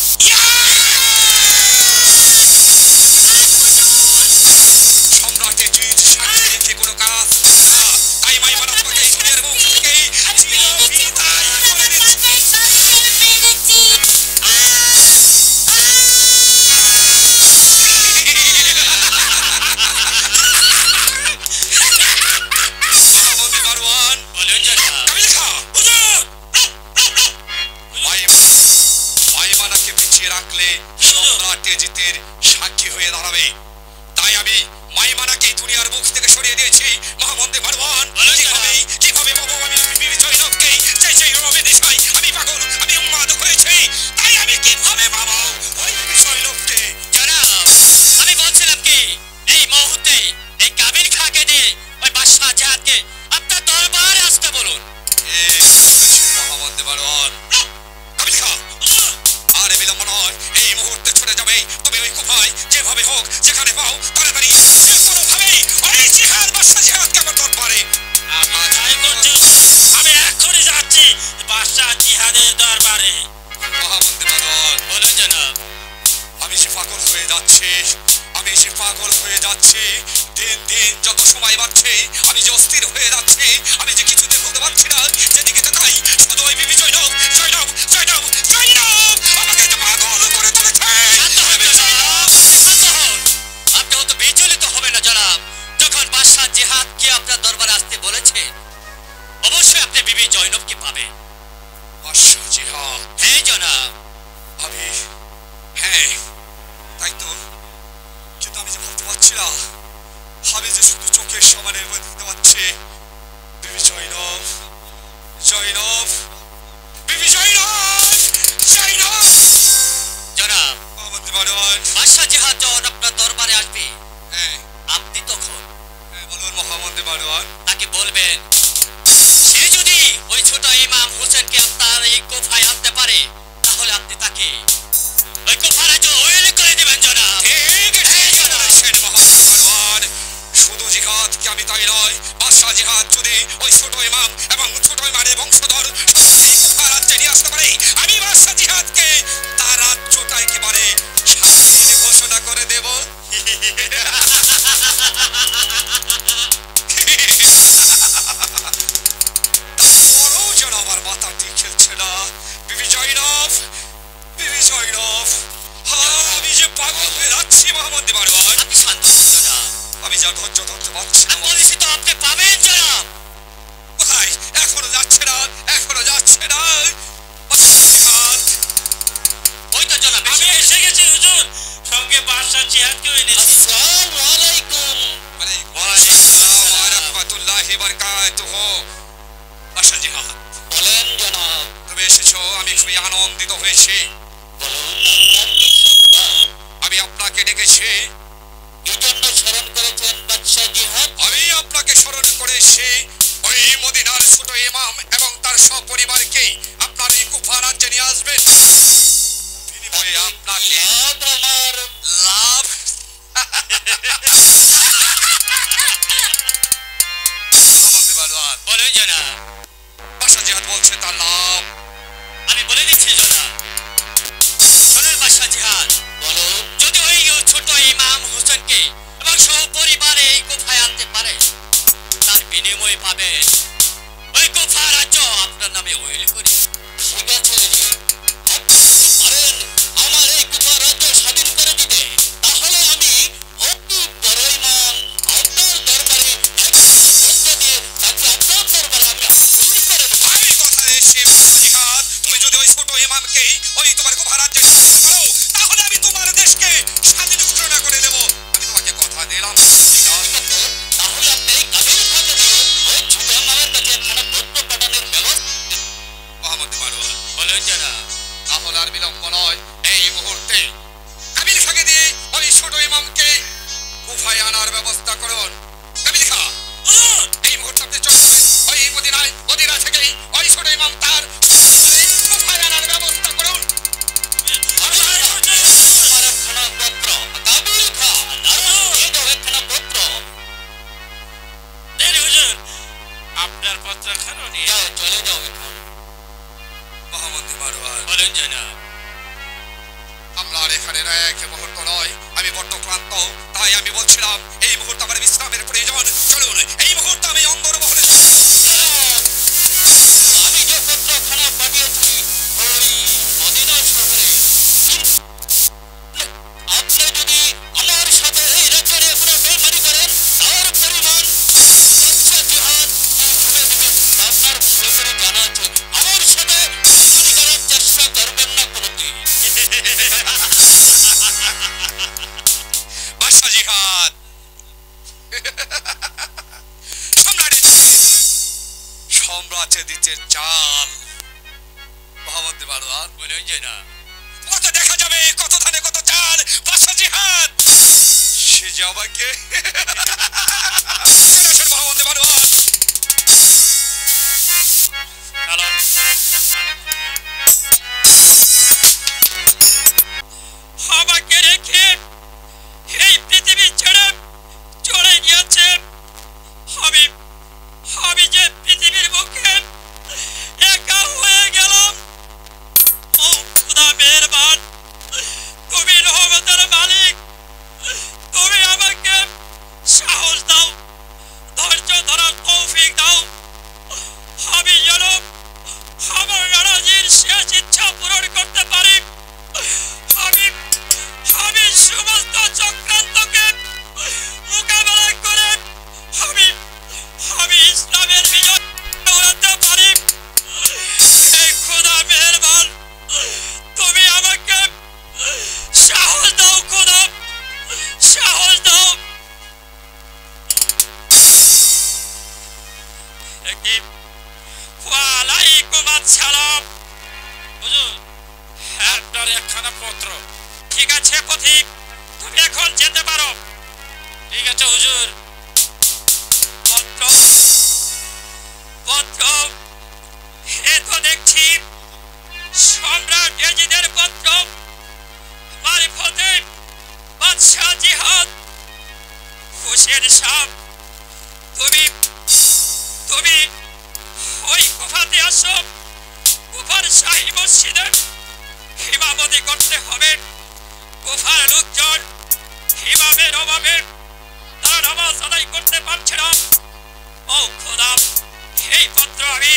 সম্রাট এজিদ সাক্ষী রেখে কোনো কাজ করবে না। তাই মাইমানা তোমাকে এই দুনিয়ার মুখ থেকে চিরবিদায় করে দিচ্ছি। মহামন্ত্রী মারওয়ান, বলুন জনাব। কাবিল খা, হুজুর! মাইমানাকে পিছিয়ে রাখলে সম্রাট এজিদের সাক্ষী হয়ে দাঁড়াবে। তাই আমি মাইমানাকে দুনিয়ার মুখ থেকে সরিয়ে দিয়েছি। মহামন্ত্রী মারওয়ান, বলুন কিভাবে পাবো আমি বিজয় লোককে? সেই রবে দিশাই আমি পাগল, আমি উন্মাদ হয়েছি। তাই আমি কিভাবে পাবো ওই বিজয় লোককে? জনাব আমি বলছিলাম কি, এই মুহূর্তে এই কাবিল খাকে দিয়ে ওই বাদশাহ জাহাদকে আপনার দরবারে আসতে বলুন। মহামন্ত্রী মারওয়ান, কাবিল খা, আর বিলম্ব নয়, এই মুহূর্তে ছুটে যাবে তুমি ওই কোথায়, যেভাবে হোক যেখানে পাও তাড়াতাড়ি কোনোভাবেই ওই জিহাদ বাদশাহ জিহাদকে আমার দরবারে। তাই করছি হুজুর। আমি এক্ষুনি যাচ্ছি বাদশাহ জিহাদের দরবারে। মহামন্ত্রী মারওয়ান, বলুন জনাব। আমি যে পাগল হয়ে যাচ্ছি, আমি যে পাগল হয়ে যাচ্ছি। দিন দিন যত সময় বাড়ছে আমি যে অস্থির হয়ে যাচ্ছি। আমি যে কিছুতে বলতে পারছি না, যেদিকে তাকাই শুধু ওই বিবি জয়নব, জয়নব, জয়নব, জয়নব আমাকে যে পাগল করে তুলেছে। শান্ত হন জনাব, আপনি শান্ত হন। আপনি অত বিচলিত হবেন না জনাব। যখন বাদশাহ জিহাদকে আপনার দরবারে আসতে বলেছে, অবশ্যই আপনি বিবি জয়নবকে পাবেন। বাদশাহ জিহাদ, হ্যাঁ জনাব। আমি, হ্যাঁ তাই তো, কিন্তু আমি যে ভাবতে পারছি না, আমি যে শুধু চোখের সমানে দেখতে পাচ্ছি বিবি জয়নব, জয়নব, বিবি জয়নব, জয়নব। জনাব মহামন্ত্রী মারওয়ান, বাদশাহ জিহাদ যখন আপনার দরবারে আসবে, হ্যাঁ আপনি তখন বলুন মহামন্ত্রী মারওয়ান। তাকে বলবেন, সে যদি ওই ছোট ইমাম হোসেনকে আপনার এই কোফায় আনতে পারে, তাহলে আপনি তাকে ওই কোফার রাজ্য ওয়েল করে দেবেন জনাব। ঠিক বলেছেন মহামন্ত্রী মারওয়ান। শুধু জিহাদকে আমি তাই নয়, বাদশাহ জিহাদ যদি ওই ছোট ইমাম এবং ছোট ইমামের বংশধর সবাইকে কুফা রাজ্যে নিয়ে আসতে পারে, আমি বাদশাহ জিহাদকে তার রাজ্যটা একেবারে স্বাধীন ঘোষণা করে দেব। তারপরও যেন আমার মাথাটি খেলছে না। বিবি জয়নব, বিবি জয়নব, আমি যে পাগল হয়ে যাচ্ছি মহামন্ত্রী মারওয়ান। আপনি শান্ত হন জনাব। আমি যা ধৈর্য ধরতে পারছি না। আমি বলেছি তো আপনি পাবেন জনাব। কোথায়? এখনো যাচ্ছে না, এখনো যাচ্ছে না। বাদশাহ জিহাদ, ওই তো জনাব আমি এসে গেছি হুজুর, সঙ্গে বাদশাহ জিহাদকেও এনেছি। আসসালামু আলাইকুম। ওয়ালাইকুম আসসালাম ওয়া রাহমাতুল্লাহি ওয়া বারাকাতুহু। বাদশাহ জিহাদ, নিমন্ত্রিত হয়েছি। আমি আপনাকে ডেকেছি। আমি আপনাকে স্মরণ করেছি ওই মদিনার ছোট ইমাম এবং তার সপরিবারকে আপনার এই কুফা রাজ্যে নিয়ে আসবেন। বিনিময়ে আপনাকে লাভ বলেন জানা, বাদশা জিহাদ বলছে তার লাভ। আমি বলে দিচ্ছি জানা, শোনেন বাদশা জিহাদ, যদি ওই ছোট ইমাম হোসেনকে এবং সপরিবারে এই কুফায় আনতে পারে, তার বিনিময়ে পাবেন ওই কুফা রাজ্য আপনার নামে উইল করে। ঠিক আছে, আপনি পারেন আমার এই কুফা রাজ্য স্বাধীন করে দিতে, তাহলে আমি অতি বড় ইমাম আপনার দরবারে দিয়ে তাকে আপনার দরবারে আমি উইল করে দেব। আমি কথা এসে বাদশা জিহাদ, তুমি যদি ওই ছোট ইমামকে ওই তোমার কুফা রাজ্যে নিয়ে আসতে পারো, তাহলে আমি তোমার দেশকে স্বাধীন ঘোষণা করে দেব। আমি তোমাকে কথা দিলাম। তাহলে আপনি কাবিল খাকে দিয়ে ওই ছোট ইমামের কাছে একখানা পত্র পাঠানোর ব্যবস্থা মোহাম্মদ মারওয়ান বলেন জানা। তাহলে আর বিলম্ব নয়, এই মুহূর্তে কাবিল খাকে দিয়ে ওই ছোট ইমামকে কুফায় আনার ব্যবস্থা করুন। কাবিল খা, এই মুহূর্তে আপনি চলে যাবেন ওই মদিনা থেকেই ওই ছোট ইমাম তার কুফায় আনার ব্যবস্থা করুন। আমার একখানা পত্র কাবিল খা, এই দাও একখানা পত্র। দেন হুজুর, আপনার পত্র খানো নিয়ে যাও, চলে যাও। মোহাম্মদ মারওয়ান বলেন জানা। আমরা আর এখানে এক মুহূর্ত নয়, আমি বড্ড ক্লান্ত, তাই আমি বলছিলাম এই মুহূর্তে আমার বিশ্রামের প্রয়োজন। চলুন এই মুহূর্তে আমি অন্দরমহলে আমি যে পত্রখানা পাঠিয়েছি ওই মদিনা শহরে, আপনি যদি আমার সাথে এই রাজ্যের কোনো বেমানি করেন, তার পরিমাণ বাদশা জিহাদ কিভাবে দেবে আপনার ভালো করে জানা আছে। আমার সাথে বেমানি করার চেষ্টা করবেন না কোনোদিন। বাদশা জিহাদ সম্রাটের দিতে চাল। মোহাম্মদ মারওয়ান বলেন জানা। কত দেখা যাবে, কত ধানে কত চাল। বাদশা জিহাদ সে যে আমাকে মোহাম্মদ মারওয়ান। হ্যালো, আমাকে রেখে এই পৃথিবী ছেড়ে চলে গিয়েছে। আমি যে পৃথিবীর মুখে একা হয়ে গেলাম। ও খোদা মেহেরবান, তুমি রহমতের মালিক, তুমি আমাকে সাহস দাও, ধৈর্য ধরার তৌফিক দাও। আমি যেন আমার নারাজির শেষ ইচ্ছা পূরণ করতে পারি। আমি সমস্ত চক্রান্তকে মোকাবেলা করে আমি ইসলামের বিজয় উড়াতে পারি। হে খোদা মেহেরবান, তুমি আমাকে সাহস দাও, খোদা সাহস দাও। ওয়ালাইকুম আসসালাম। হুজুর, আপনার একখানা পত্র। ঠিক আছে পথিক, তুমি এখন যেতে পারো। ঠিক আছে হুজুর। পত্র এ তো দেখছি সম্রাট ইয়াজিদের পত্র। মারিফতে বাদশা জিহাদ হোসেন সাহেব, তুমি ওই কুফাতে আসো। কুফার শাহী মসজিদে ইমামতি করতে হবে। কুফার লোকজন ইমামের অভাবে তারা নামাজ আদায় করতে পারছে না। ও খোদা, এই পত্র আমি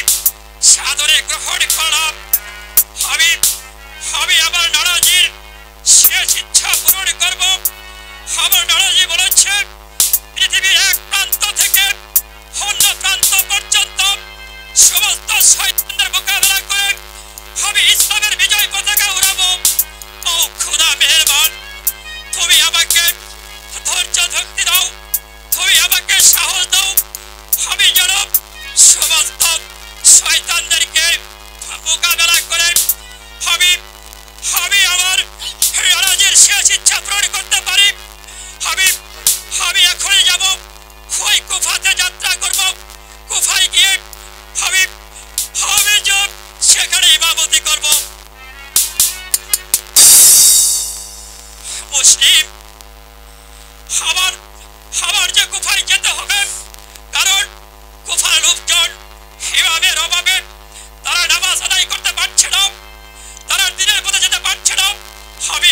সাদরে গ্রহণ করলাম। আমি আমার নারাজির শেষ ইচ্ছা পূরণ করব। আমার নারাজি বলেছে পৃথিবীর এক প্রান্ত থেকে অন্য প্রান্ত পর্যন্ত সমস্ত শয়তানদের মোকাবেলা করে আমি ইসলামের বিজয় পতাকা উড়াবো। ও খোদা মেহেরবান, তুমি আমাকে ধৈর্য ধক্তি দাও, তুমি আমাকে সাহস দাও। আমি যেন সমস্ত শয়তানদেরকে মোকাবেলা করে আমি আমি আমার রাজের শেষ ইচ্ছা পূরণ করতে পারি। আমি আমি এখনই যাব, ওই কুফাতে যাত্রা করব। কুফায় গিয়ে আমি আমি যাব, সেখানে ইমামতি করব। মুসলিম, আমার আমার যে কুফায় যেতে হবে, কারণ কুফার লোকজন ইমামের অভাবে তারা নামাজ আদায় করতে পারছে না, তারা দিনের পথে যেতে পারছে না। আমি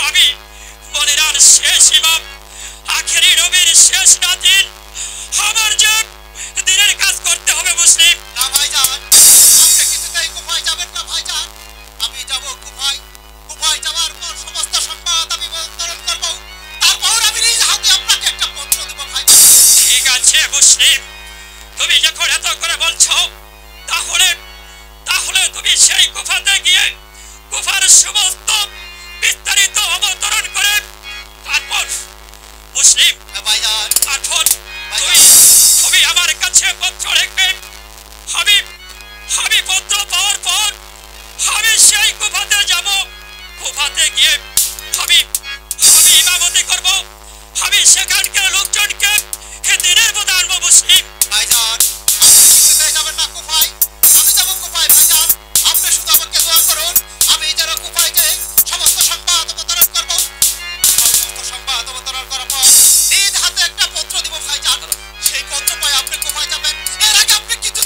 আমি মদিনার শেষ ইমাম, আখেরি নবীর শেষ নাতিন, আমার যে দিনের কাজ করতে হবে। মুসলিম না ভাইজান, আপনি কিছুতেই কুফায় যাবেন না ভাইজান। আমি যাব কুফায়। কুফায় যাওয়ার পর সমস্ত সংবাদ আমি বর্ণনা করব, তারপর আমি নিজ হাতে আপনাকে একটা পত্র দেব ভাইজান। ঠিক আছে মুসলিম, তুমি যখন এত করে বলছো, তাহলে তাহলে তুমি সেই কুফাতে গিয়ে কুফার সমস্ত বিস্তারিত অবতরণ করে তারপর মুসলিম ভাইজান, তারপর তুমি তুমি আমার কাছে পত্র লিখবে। আমি আমি পত্র পাওয়ার পর আমি সেই কুফাতে যাব। কুফাতে গিয়ে আমি আমি ইমামতি করব। আমি সেখানকার লোকজনকে দিনের পথে আনবো। মুসলিম ভাইজান, আপনি কিছুতেই যাবেন না কুফায়। আমি যাব কুফায় ভাইজান। আপনি শুধু আমাকে দোয়া করুন, আমি যেন কুফায় যে সমস্ত সংবাদ অবতরণ করব। সমস্ত সংবাদ অবতরণ করার পর নিজ হাতে একটা পত্র দিব ভাইজান। সেই পত্র পাই আপনি কুফায় যাবেন। এর আগে আপনি কিছু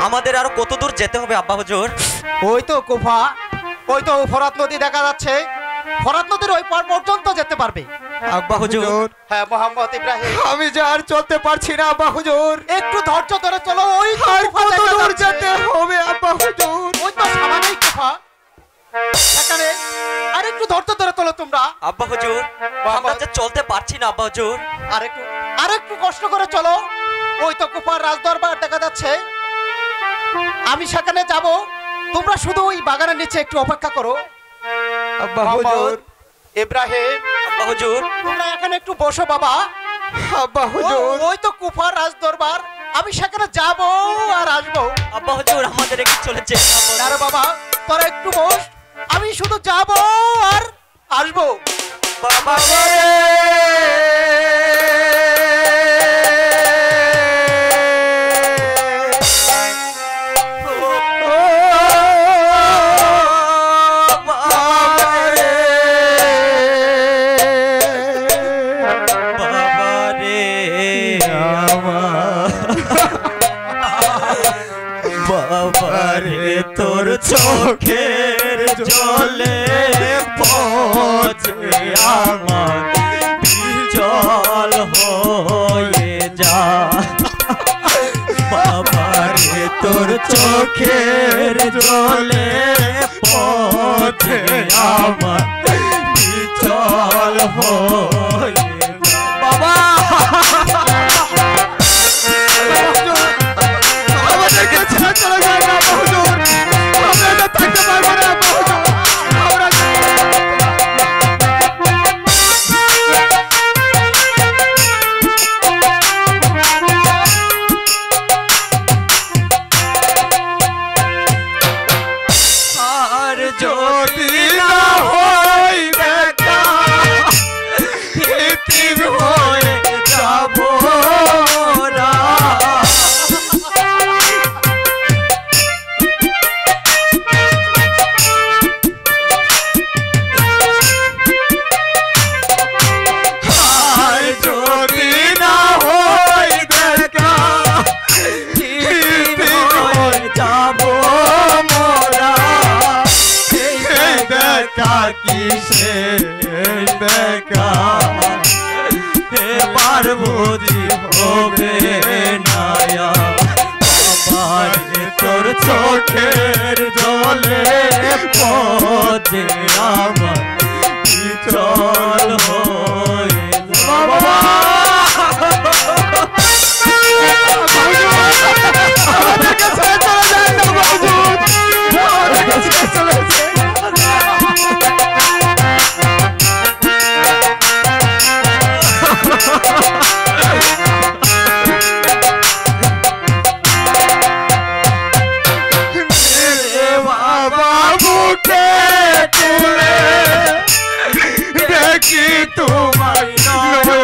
আমাদের আরো কত দূর যেতে হবে আব্বা হুজুর? ওই তো কুফা, ওই তো ফরাত নদী দেখা যাচ্ছে। ফরাত নদীর ওই পার পর্যন্ত যেতে পারবে। আব্বা হুজুর, হ্যাঁ মোহাম্মদ ইব্রাহিম, আমি যে আর চলতে পারছি না আব্বা হুজুর। একটু ধৈর্য ধরে চলো। ওই তো আর কুফা কত দেখা দূর যাচ্ছে। যেতে হবে আব্বা হুজুর? ওই তো সামনেই কুফা, সেখানে আর একটু ধৈর্য ধরে চলো তোমরা। আব্বা হুজুর, আমরা যে চলতে পারছি না আব্বা হুজুর। আর একটু কষ্ট করে চলো। ওই তো কুফার রাজদরবার দেখা যাচ্ছে, আমি সেখানে যাব। তোমরা শুধু ওই বাগানের নিচে একটু অপেক্ষা করো। আব্বা হুজুর, ইব্রাহিম, আব্বা হুজুর, তোমরা এখানে একটু বসো বাবা। আব্বা হুজুর, ওই তো কুফার রাজদরবার, আমি সেখানে যাব আর আসবো। আব্বা হুজুর, আমাদের একটু চলেছে। আরে বাবা, তোরা একটু বস, আমি শুধু যাব আর আসবো। বাবা বাবারে তোর চোখের জলে পচে আমার জল হয়ে যা। বাবারে তোর চোখের জলে পচে আমার জল হয়ে যা। বাবা আমাদেরকে ছেড়ে চলে যায় না হুজুর, আমরা এটা থাকতে পারবো না হুজুর। আমরা আর যদি না হই দেখা ইতিম হয়ে যাব না। দেখা এবার বুঝি হবে না। বাবার তোর চোখের জলে পচে আমার চল হয়ে বাবা। আমাদেরকে ছেড়ে চলে যায় না হুজুর, আমাদেরকে ছেড়ে চলে যায়। দেখি তোমায় নয়ন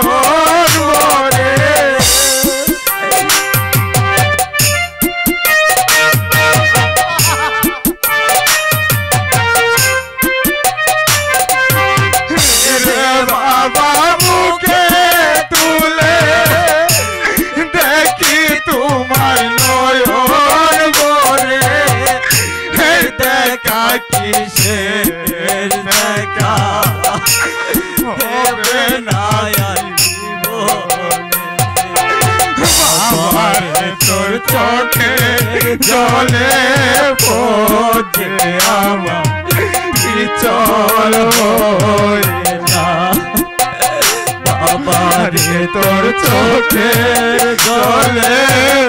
ভরে, বাবা মুখে তুলে দেখি তোমায় নয়ন ভরে। দেখা কিসের দেখা হবে না জীবনে। তোর চোখে জলে পচে আমার চল হয়ে না। বাবারে তোর চোখে জলে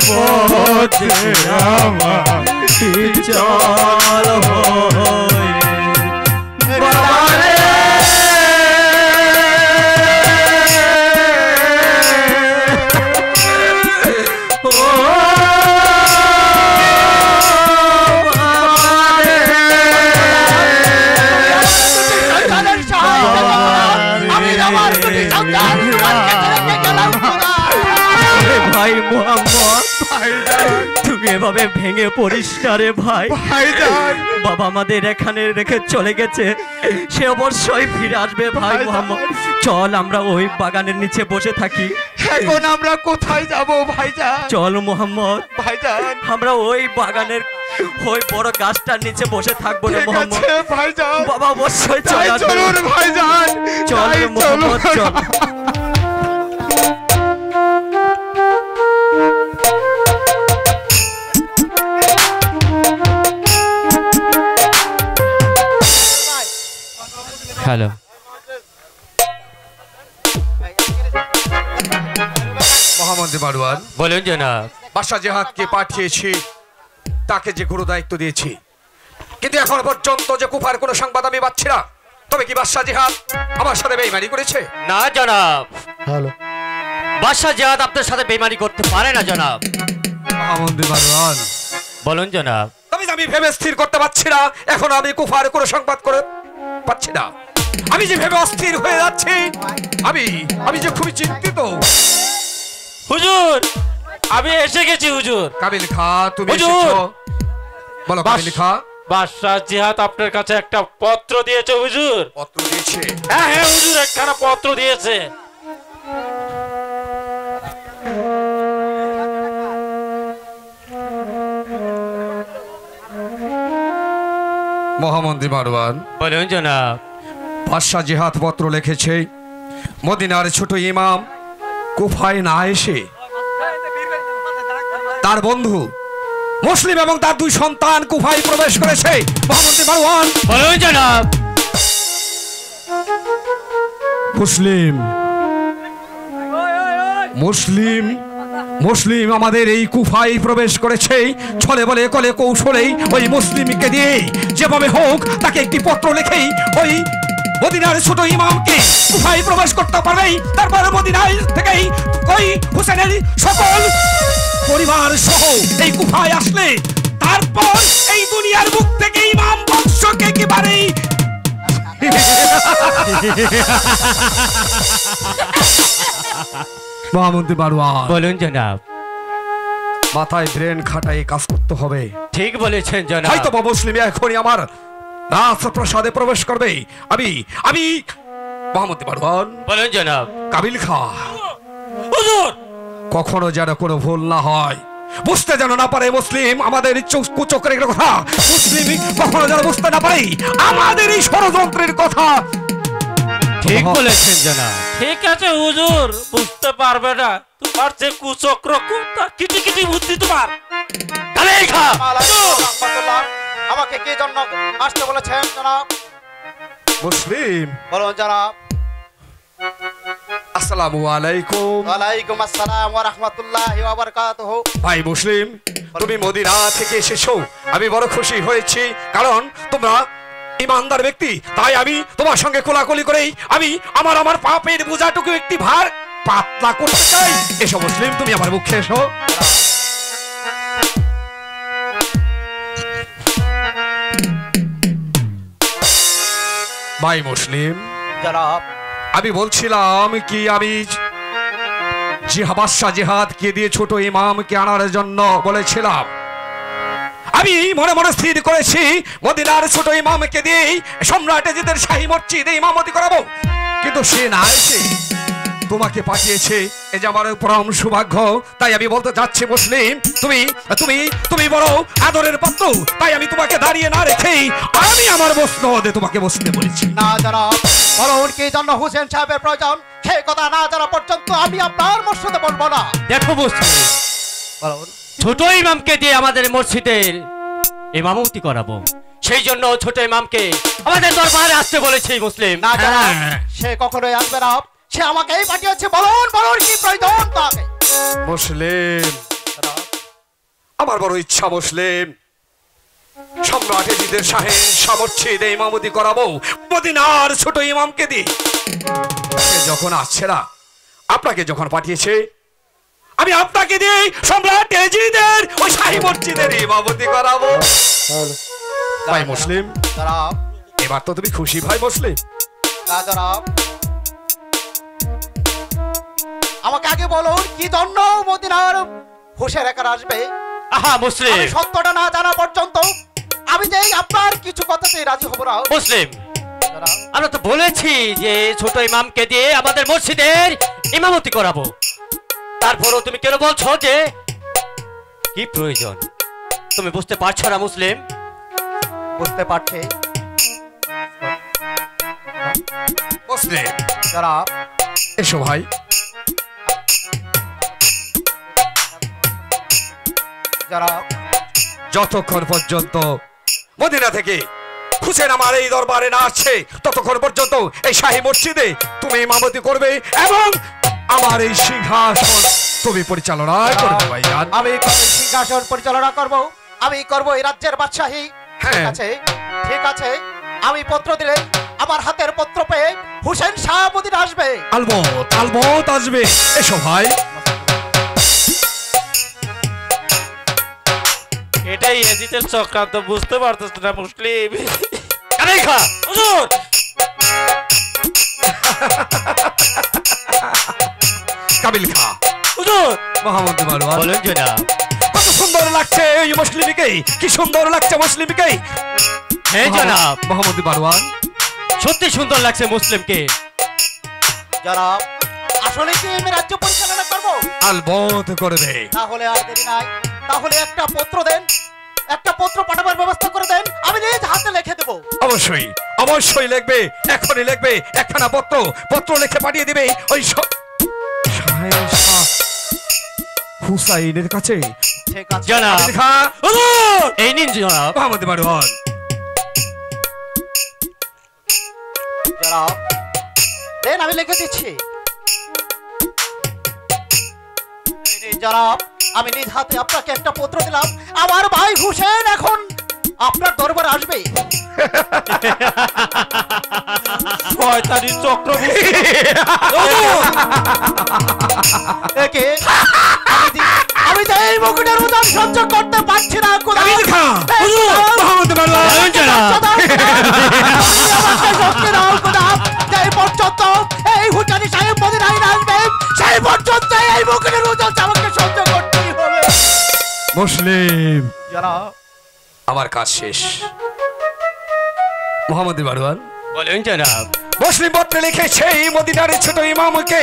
পচে আমার চল হয়ে বাবারে। ভাই মোহাম্মদ, তুমি এভাবে ভেঙে পড়িস না রে ভাই। বাবা আমাদের এখানে রেখে চলে গেছে, সে অবশ্যই ফিরে আসবে ভাই মোহাম্মদ। চল আমরা ওই বাগানের নিচে বসে থাকি। এখন আমরা কোথায় যাব ভাইজান? চল মোহাম্মদ, ভাইজান আমরা ওই বাগানের ওই বড় গাছটার নিচে বসে থাকবো না ঠিক মোহাম্মদ। আছে ভাইজান, বাবা অবশ্যই তাই চলুন ভাইজান, চল তাই মোহাম্মদ, চলুন। চল। হ্যালো, মহামন্ত্রী বারওয়ান, বলুন জনাব। বাদশাহ জেহাদকে পাঠিয়েছি, তাকে যে গুরু দায়িত্ব দিয়েছি, কিন্তু এখন পর্যন্ত যে কুফার কোনো সংবাদ আমি পাচ্ছি না। তবে কি বাদশাহ জেহাদ আমার সাথে বেঈমানি করেছে? না জনাব, হ্যালো, বাদশাহ জিহাদ আপনার সাথে বেইমানি করতে পারে না জনাব। মহামন্ত্রী বারওয়ান, বলুন জনাব। তবে আমি ভেবে স্থির করতে পারছি না, এখন আমি কুফার কোনো সংবাদ করে পাচ্ছি না। আমি যে ভেবে অস্থির হয়ে যাচ্ছি, আমি যে খুবই চিন্তিত। হুজুর, আমি এসে গেছি হুজুর। কাবিল খা, তুমি হুজুর! এসেছো। বলো কাবিল খা। বাদশাহ জিহাদ আপনার কাছে একটা পত্র দিয়েছে হুজুর। পত্র দিয়েছে? হ্যাঁ হ্যাঁ হুজুর, একখানা পত্র দিয়েছে। মহামন্ত্রী বারওয়ান, বলুন জনাব। বাদশাহ জিহাদ পত্র লিখেছে, মদিনার ছোট ইমাম কুফায় না এসে তার বন্ধু মুসলিম এবং তার দুই সন্তান কুফায় প্রবেশ করেছে। মহামন্ত্রী বারওয়ান, বলুন জনাব। মুসলিম মুসলিম মুসলিম আমাদের এই কুফায় প্রবেশ করেছে। ছলে বলে কলে কৌশলেই ওই মুসলিমকে দিয়ে যেভাবে হোক তাকে একটি পত্র লিখেই ওই মদিনার ছোট ইমামকে কুফায় প্রবেশ করতে পারবেই। তারপর মদিনায় থেকেই ওই হুসেনের সকল পরিবার সহ এই কুফায় আসলে তারপর এই দুনিয়ার মুখ থেকে ইমাম বংশকে একেবারেই মহামন্ত্রী বারওয়ান, বলুন জনাব। মাথায় ব্রেন খাটাই কাজ করতে হবে। ঠিক বলেছেন জনাব। হয়তো বা মুসলিম এখনই আমার রাজপ্রাসাদে প্রবেশ করবে। আমি মহামন্ত্রী বারওয়ান, বলুন জনাব। কাবিল খা, হুজুর, কখনো যেন কোনো ভুল না হয়, বুঝতে যেন না পারে মুসলিম আমাদের কুচক্রের কথা, মুসলিম কখনো যেন বুঝতে না পারে আমাদের এই ষড়যন্ত্রের কথা। ঠিক বলেছেন জনাব। ঠিক আছে হুজুর, বুঝতে পারবে না। তোমার যে কুচক্র কিটি কিটি বুদ্ধি তোমার। কাবিল খা। রাহমাতুল্লাহ, আমাকে কি জন্য আসতে বলেছেন জনাব? মুসলিম, বলুন জনাব। আসসালামু আলাইকুম। ওয়ালাইকুম আসসালাম ওয়া রাহমাতুল্লাহি ওয়া বারাকাতুহু। ভাই মুসলিম, তুমি মদিনা থেকে এসেছো, আমি বড় খুশি হয়েছি, কারণ তোমরা ইমানদার ব্যক্তি। তাই আমি তোমার সঙ্গে কোলাকুলি করেই আমি আমার পাপের বোঝাটুকু একটি ভার পাতলা করতে চাই। এসো মুসলিম, তুমি আমার মুখে এসো। ভাই মুসলিম, জনাব, আমি বলছিলাম কি, আমি বাদশাহ জিহাদকে দিয়ে ছোট ইমামকে আনার জন্য বলেছিলাম। আমি মনে মনে স্থির করেছি মদিনার ছোট ইমামকে দিয়ে সম্রাট এজিদের শাহী মসজিদে ইমামতি করাবো, কিন্তু সে না এসে তোমাকে পাঠিয়েছে। এ যে আমার পরম সৌভাগ্য। তাই আমি বলতে চাচ্ছি মুসলিম, তুমি তুমি তুমি বড় আদরের পাত্র, তাই আমি তোমাকে দাঁড়িয়ে না রেখেই আমি আমার মসনদে তোমাকে বসতে বলেছি। না জনাব, বলুন কি জন্য হুসেন সাহেবের প্রয়োজন, সেই কথা না জানা পর্যন্ত আমি আপনার মসজিদে বলবো না। দেখো মুসলিম, বলুন। ছোট ইমামকে দিয়ে আমাদের মসজিদের ইমামতি করাবো, সেই জন্য ছোট ইমামকে আমাদের দরবারে আসতে বলেছি মুসলিম। না জনাব, সে কখনোই আসবে না, সে আমাকেই পাঠিয়েছে। বলুন বলুন কি প্রয়োজন তাকে। মুসলিম, আমার বড় ইচ্ছা মুসলিম, সম্রাট এজিদের শাহের মসজিদে ইমামতি করাবো মদিনার ছোট ইমামকে দিয়ে। সে যখন আসছে না, আপনাকে যখন পাঠিয়েছে, আমি আপনাকে দিয়ে সম্রাট এজিদের ওই শাহী মসজিদের ইমামতি করাবো। ভাই মুসলিম, জনাব, এবার তো তুমি খুশি ভাই মুসলিম? না জনাব, আমাকে আগে বলুন কি জন্য মদিনার হুসেন একা আসবে। আহা মুসলিম, আমি সত্যটা না জানা পর্যন্ত আমি যে আপনার কিছু কথাতেই রাজি হব না। মুসলিম, জনাব, আমরা তো বলেছি যে ছোট ইমামকে দিয়ে আমাদের মসজিদের ইমামতি করাবো। তারপরও তুমি কেন বলছো যে কি প্রয়োজন? তুমি বুঝতে পারছো না মুসলিম? বুঝতে পারছি মুসলিম, যারা এসো ভাই। যারা যতক্ষণ পর্যন্ত মদিনা থেকে হুসেন আমার এই দরবারে না আসছে ততক্ষণ পর্যন্ত এই শাহী মসজিদে তুমি ইমামতি করবে এবং আমার এই সিংহাসন তুমি পরিচালনা করবে ভাইজান। আমি সিংহাসন পরিচালনা করব, আমি করব এই রাজ্যের বাদশাহী। ঠিক হ্যাঁ। আছে, ঠিক আছে। আমি পত্র দিলে আমার হাতের পত্র পেয়ে হুসেন শাহ মদিনা আসবে। আলমত আলমত আসবে। এসো ভাই। এটাই এজিতের চক্রান্ত, বুঝতে পারতেছ না মুসলিম? কানেই খা হুজুর। কাবিল খা হুজুর মোহাম্মদ মারওয়ান, বলেন জনাব। কত সুন্দর লাগছে এই মুসলিমকে, কি সুন্দর লাগছে মুসলিমকে। হ্যাঁ জনাব, মোহাম্মদ মারওয়ান, সত্যি সুন্দর লাগছে মুসলিমকে। যারা আসলে কি আমি রাজ্য পরিচালনা করব? আলবত করবে। তাহলে আর দেরি নাই, তাহলে একটা পত্র দেন, একটা পত্র পাঠাবার ব্যবস্থা করে দেন, আমি নিজ হাতে লিখে দেব। অবশ্যই অবশ্যই লিখবে, এখনই লিখবে একখানা পত্র, পত্র লিখে পাঠিয়ে দিবে ওই হুসাইনের কাছে। ঠিক আছে জনাব। কাবিল খা, হুজুর এই নিন জনাব। মোহাম্মদ মারওয়ান। যারা দেন, আমি লিখে দিচ্ছি। যারা আমি নিজ হাতে আপনাকে একটা পত্র দিলাম, আমার ভাই হুসেন এখন আপনার দরবারে আসবে। শয়তানি চক্র। একে আমি তো এই মুকুটের উদাম সহ্য করতে পারছি না। কাবিল খা, মোহাম্মদ মারওয়ান। বলেন জনাব। এই পর্যন্ত এই হুসানি সাহেব মদিনায় আসবে, সেই পর্যন্ত এই মুকুটের উদাম আমাকে সহ্য করতেই হবে। মুসলিম, যারা আমার কাজ শেষ। মোহাম্মদ মারওয়ান, বলেন জনাব। মুসলিম পত্রে লিখেছে এই মদিনার ছোট ইমামকে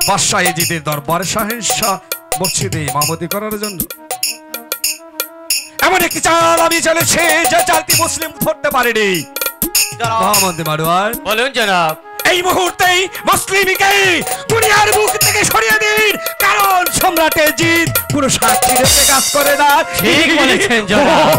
বাদশাহ এজিদের দরবার শাহেনশাহ মসজিদে ইমামতি করার জন্য এমন একটি চাল আমি চলেছে যে চালটি মুসলিম ধরতে পারেনি। যারা মোহাম্মদ মারওয়ান, বলেন জনাব। এই মুহূর্তেই মুসলিমকে দুনিয়ার মুখ থেকে সরিয়ে দিন, কারণ সম্রাট এজিদ পুরো সাক্ষী রেখে কাজ করে না। ঠিক বলেছেন জনাব।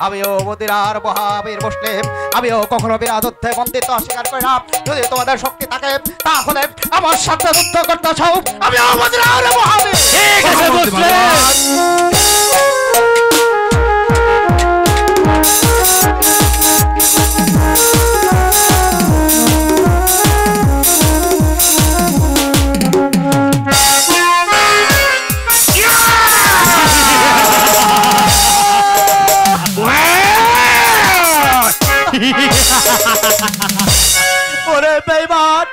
আমিও মদিনার মহাবীর মুসলিম, আমিও কখনো বিরাধত্বে বন্দিত অস্বীকার করি না। যদি তোমাদের শক্তি থাকে তাহলে আমার সাথে যুদ্ধ করতে চাও, আমিও মদিনার মহাবীর। ঠিক আছে মুসলিম। ওরে বেঈমান,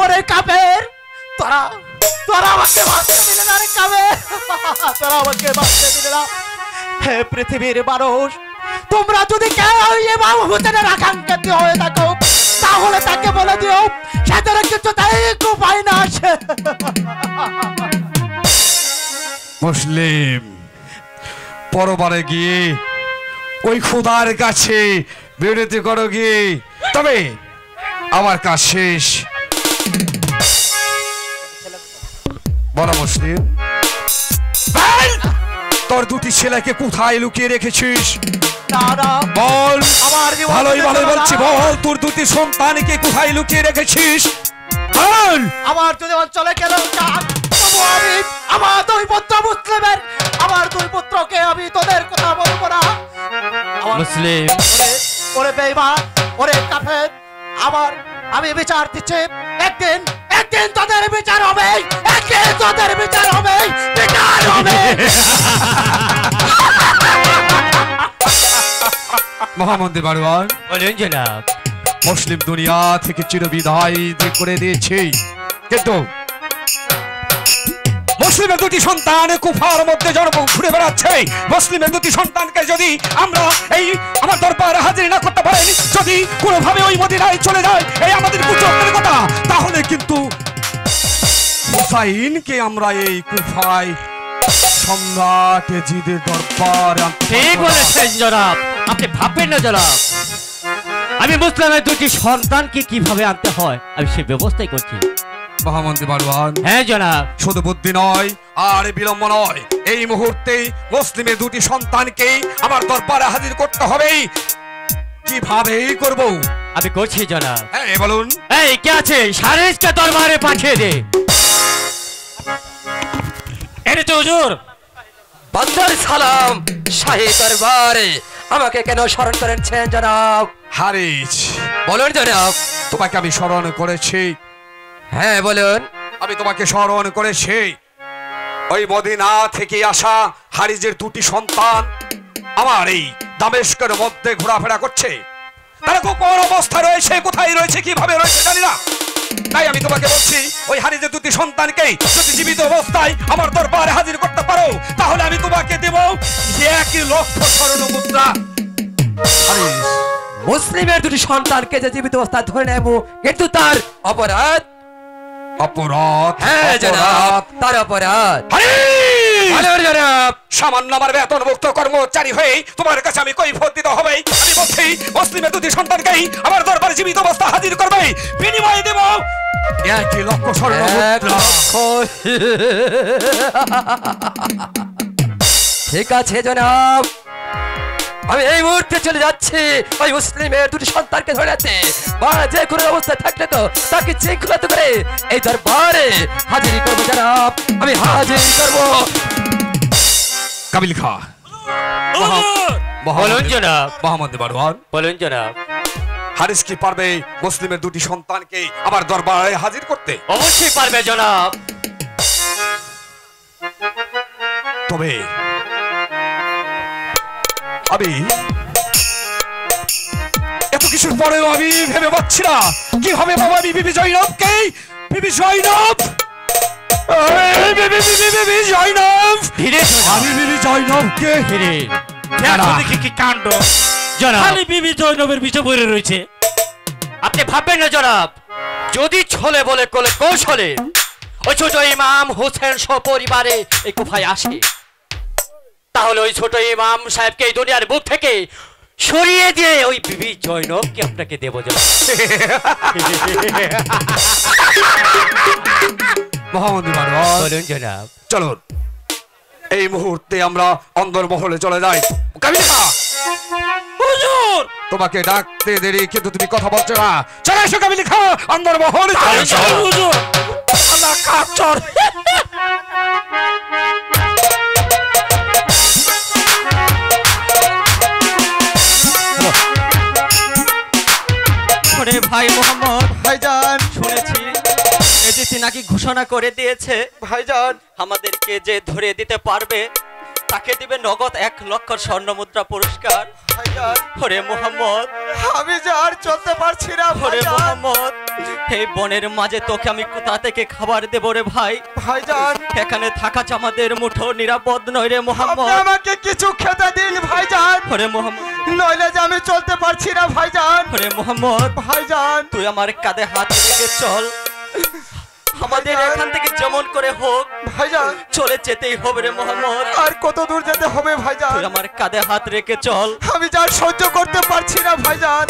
ওরে কাফের, তোরা তোরা আমাকে বাঁচতে দিলে না রে কাফের, তোরা আমাকে বাঁচতে দিলে না। হে পৃথিবীর মানুষ, তোমরা যদি কেউ ইমাম হুসেনের আকাঙ্ক্ষিত হয়ে থাকো তাহলে তাকে বলে দিও সেটার কিছু তাই উপায় না আছে। মুসলিম, পরবারে গিয়ে ওই খোদার কাছে বিরতি করো গিয়ে, তবে আমার কাজ শেষ। বড় মুসলিম, বল, তোর দুটি ছেলেকে কোথায় লুকিয়ে রেখেছিস? না না, বল, আমার জীবন ভালোই ভালোই বলছি, বল তোর দুটি সন্তানকে কোথায় লুকিয়ে রেখেছিস? বল। আমার যদি অঞ্চলে গেল তবু আমি আমার দুই পুত্র মুসলিমের, আমার দুই পুত্রকে আমি তোদের কথা বলবো না। মুসলিম। ওরে বেঈমান, ওরে কাফের, আমি বিচার দিচ্ছি, একদিন একদিন তোদের বিচার হবে, একদিন তোদের বিচার হবে, বিচার হবে। মোহাম্মদ মারওয়ান, বলেন জনাব। মুসলিম দুনিয়া থেকে চিরবিদায় করে দিয়েছে, কিন্তু মুসলিমের দুটি সন্তান কুফার মধ্যে জন্ম ঘুরে বেড়াচ্ছে। মুসলিমের দুটি সন্তানকে যদি আমরা এই আমার দরবারে হাজির না করতে পারেন, যদি কোনোভাবে ওই মদিনায় চলে যায়, এই আমাদের কুচক্রের কথা, তাহলে কিন্তু হুসাইনকে আমরা এই কুফায় সম্রাট এজিদের দরবারে ঠিক বলেছেন জনাব, আপনি ভাববেন না জনাব। আমি মুসলিমের দুটি সন্তানকে কিভাবে আনতে হয় আমি সেই ব্যবস্থাই করছি। মহামন্ত্রী বারওয়ান, হ্যাঁ জনাব। শুধু বুদ্ধি নয় আর বিলম্ব নয়, এই মুহূর্তেই মুসলিমের দুটি সন্তানকে আমার দরবারে হাজির করতে হবে। কিভাবে করব? আমি করছি জনাব। হ্যাঁ বলুন। এই কে আছে সারেজকে দরবারে পাঠিয়ে দে। এনেছে হুজুর। বন্দর সালাম শাহী দরবারে আমাকে কেন স্মরণ করেছেন জনাব? হারিস, বলুন জনাব। তোমাকে আমি স্মরণ করেছি। হ্যাঁ বলুন। আমি তোমাকে স্মরণ করেছি। ওই মদিনা থেকে আসা হারিজের দুটি সন্তান আমার এই দামেস্কের মধ্যে ঘোরাফেরা করছে। তারা কোন অবস্থা রয়েছে, কোথায় রয়েছে, কিভাবে রয়েছে জানি না। তাই আমি তোমাকে বলছি, ওই হারিজের দুটি সন্তানকে যদি জীবিত অবস্থায় আমার দরবারে হাজির করতে পারো, তাহলে আমি তোমাকে দেব 1,00,000 স্বর্ণ মুদ্রা। হারিস, মুসলিমের দুটি সন্তানকে যে জীবিত অবস্থায় ধরে নেব, কিন্তু তার অপরাধ। অপরাধ? হ্যাঁ জনাব, তার অপরাধ। জনাব, সামান্য আমার বেতনভুক্ত কর্মচারী হয়ে তোমার কাছে আমি কৈফিয়ত দিতে হবে। আমি বলছি, মুসলিমের দুটি সন্তানকেই আমার দরবারে জীবিত অবস্থা হাজির করবে, বিনিময়ে দেব 1,00,000 স্বর্ণ মুদ্রা। ঠিক আছে জনাব, আমি এই মুহূর্তে চলে যাচ্ছি ওই মুসলিমের দুটি সন্তানকে ধরেছে, বা যে কোনো অবস্থায় থাকলে তো তাকে শৃঙ্খলিত করে এই দরবারে হাজির করবো জনাব, আমি হাজির করবো। কাবিল খা, বলুন জনাব। মহামন্ত্রী বারওয়ান, বলুন জনাব। হারিস কি পারবে মুসলিমের দুটি সন্তানকে আমার দরবারে হাজির করতে? অবশ্যই পারবে জনাব। তবে আমি এত কিছুর পরেও আমি ভেবে পাচ্ছি না কি হবে। বাবা, আমি বিবি জয়নবকে, বিবি জয়নব, বিবি জয়নব, আমি বিবি জয়নবকে দেখো দেখি কি কাণ্ড, জনাব। খালি বিবি জয়নবের পিছে পড়ে রয়েছে। আপনি ভাববেন না জনাব, যদি ছলে বলে কোলে কৌশলে ওই ছোট ইমাম হোসেন সপরিবারে এই কুফায় আসে, তাহলে ওই ছোট ইমাম সাহেবকে এই দুনিয়ার বুক থেকে সরিয়ে দিয়ে ওই বিবি জয়নবকে আপনাকে দেব জনাব। মহামন্ত্রী বারওয়ান, বলুন জনাব। চলুন এই মুহূর্তে আমরা অন্দরমহলে চলে যাই। কাবিল খা, হুজুর তোমাকে ডাকতে দেরি কিন্তু তুমি কথা বলছো না। চলে এসো কাবিল খা, অন্দরমহলে চলে এসো। হুজুর আল্লাহ কাচর। ওরে ভাই মোহাম্মদ, ভাইজান শুনেছি এজিতি নাকি ঘোষণা করে দিয়েছে ভাইজান, আমাদেরকে যে ধরে দিতে পারবে তাকে দিবে নগদ 1,00,000 স্বর্ণ মুদ্রা পুরস্কার। ভাইজান, ওরে মোহাম্মদ, আমি যে আর চলতে পারছি না ওরে ভাইজান। মোহাম্মদ, এই বনের মাঝে তোকে আমি কোথা থেকে খাবার দেব রে ভাই? ভাইজান, এখানে থাকা আমাদের মুঠো নিরাপদ নয় রে আপনি মোহাম্মদ। আমাকে কিছু খেতে দিন ভাইজান, ওরে মোহাম্মদ, নইলে যে আমি চলতে পারছি না ভাইজান। ওরে মোহাম্মদ, ভাইজান, তুই আমার কাঁধে হাত রেখে চল, আমাদের এখান থেকে যেমন করে হোক ভাইজান, চলে যেতেই হবে রে মোহাম্মদ। আর কত দূর যেতে হবে ভাইজান? তুই আমার কাঁধে হাত রেখে চল। আমি যা সহ্য করতে পারছি না ভাইজান,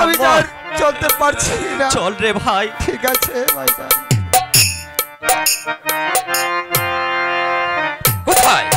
আমি যা মোহাম্মদ, চলতে পারছি না। চল রে ভাই। ঠিক আছে ভাইজান। কোথায়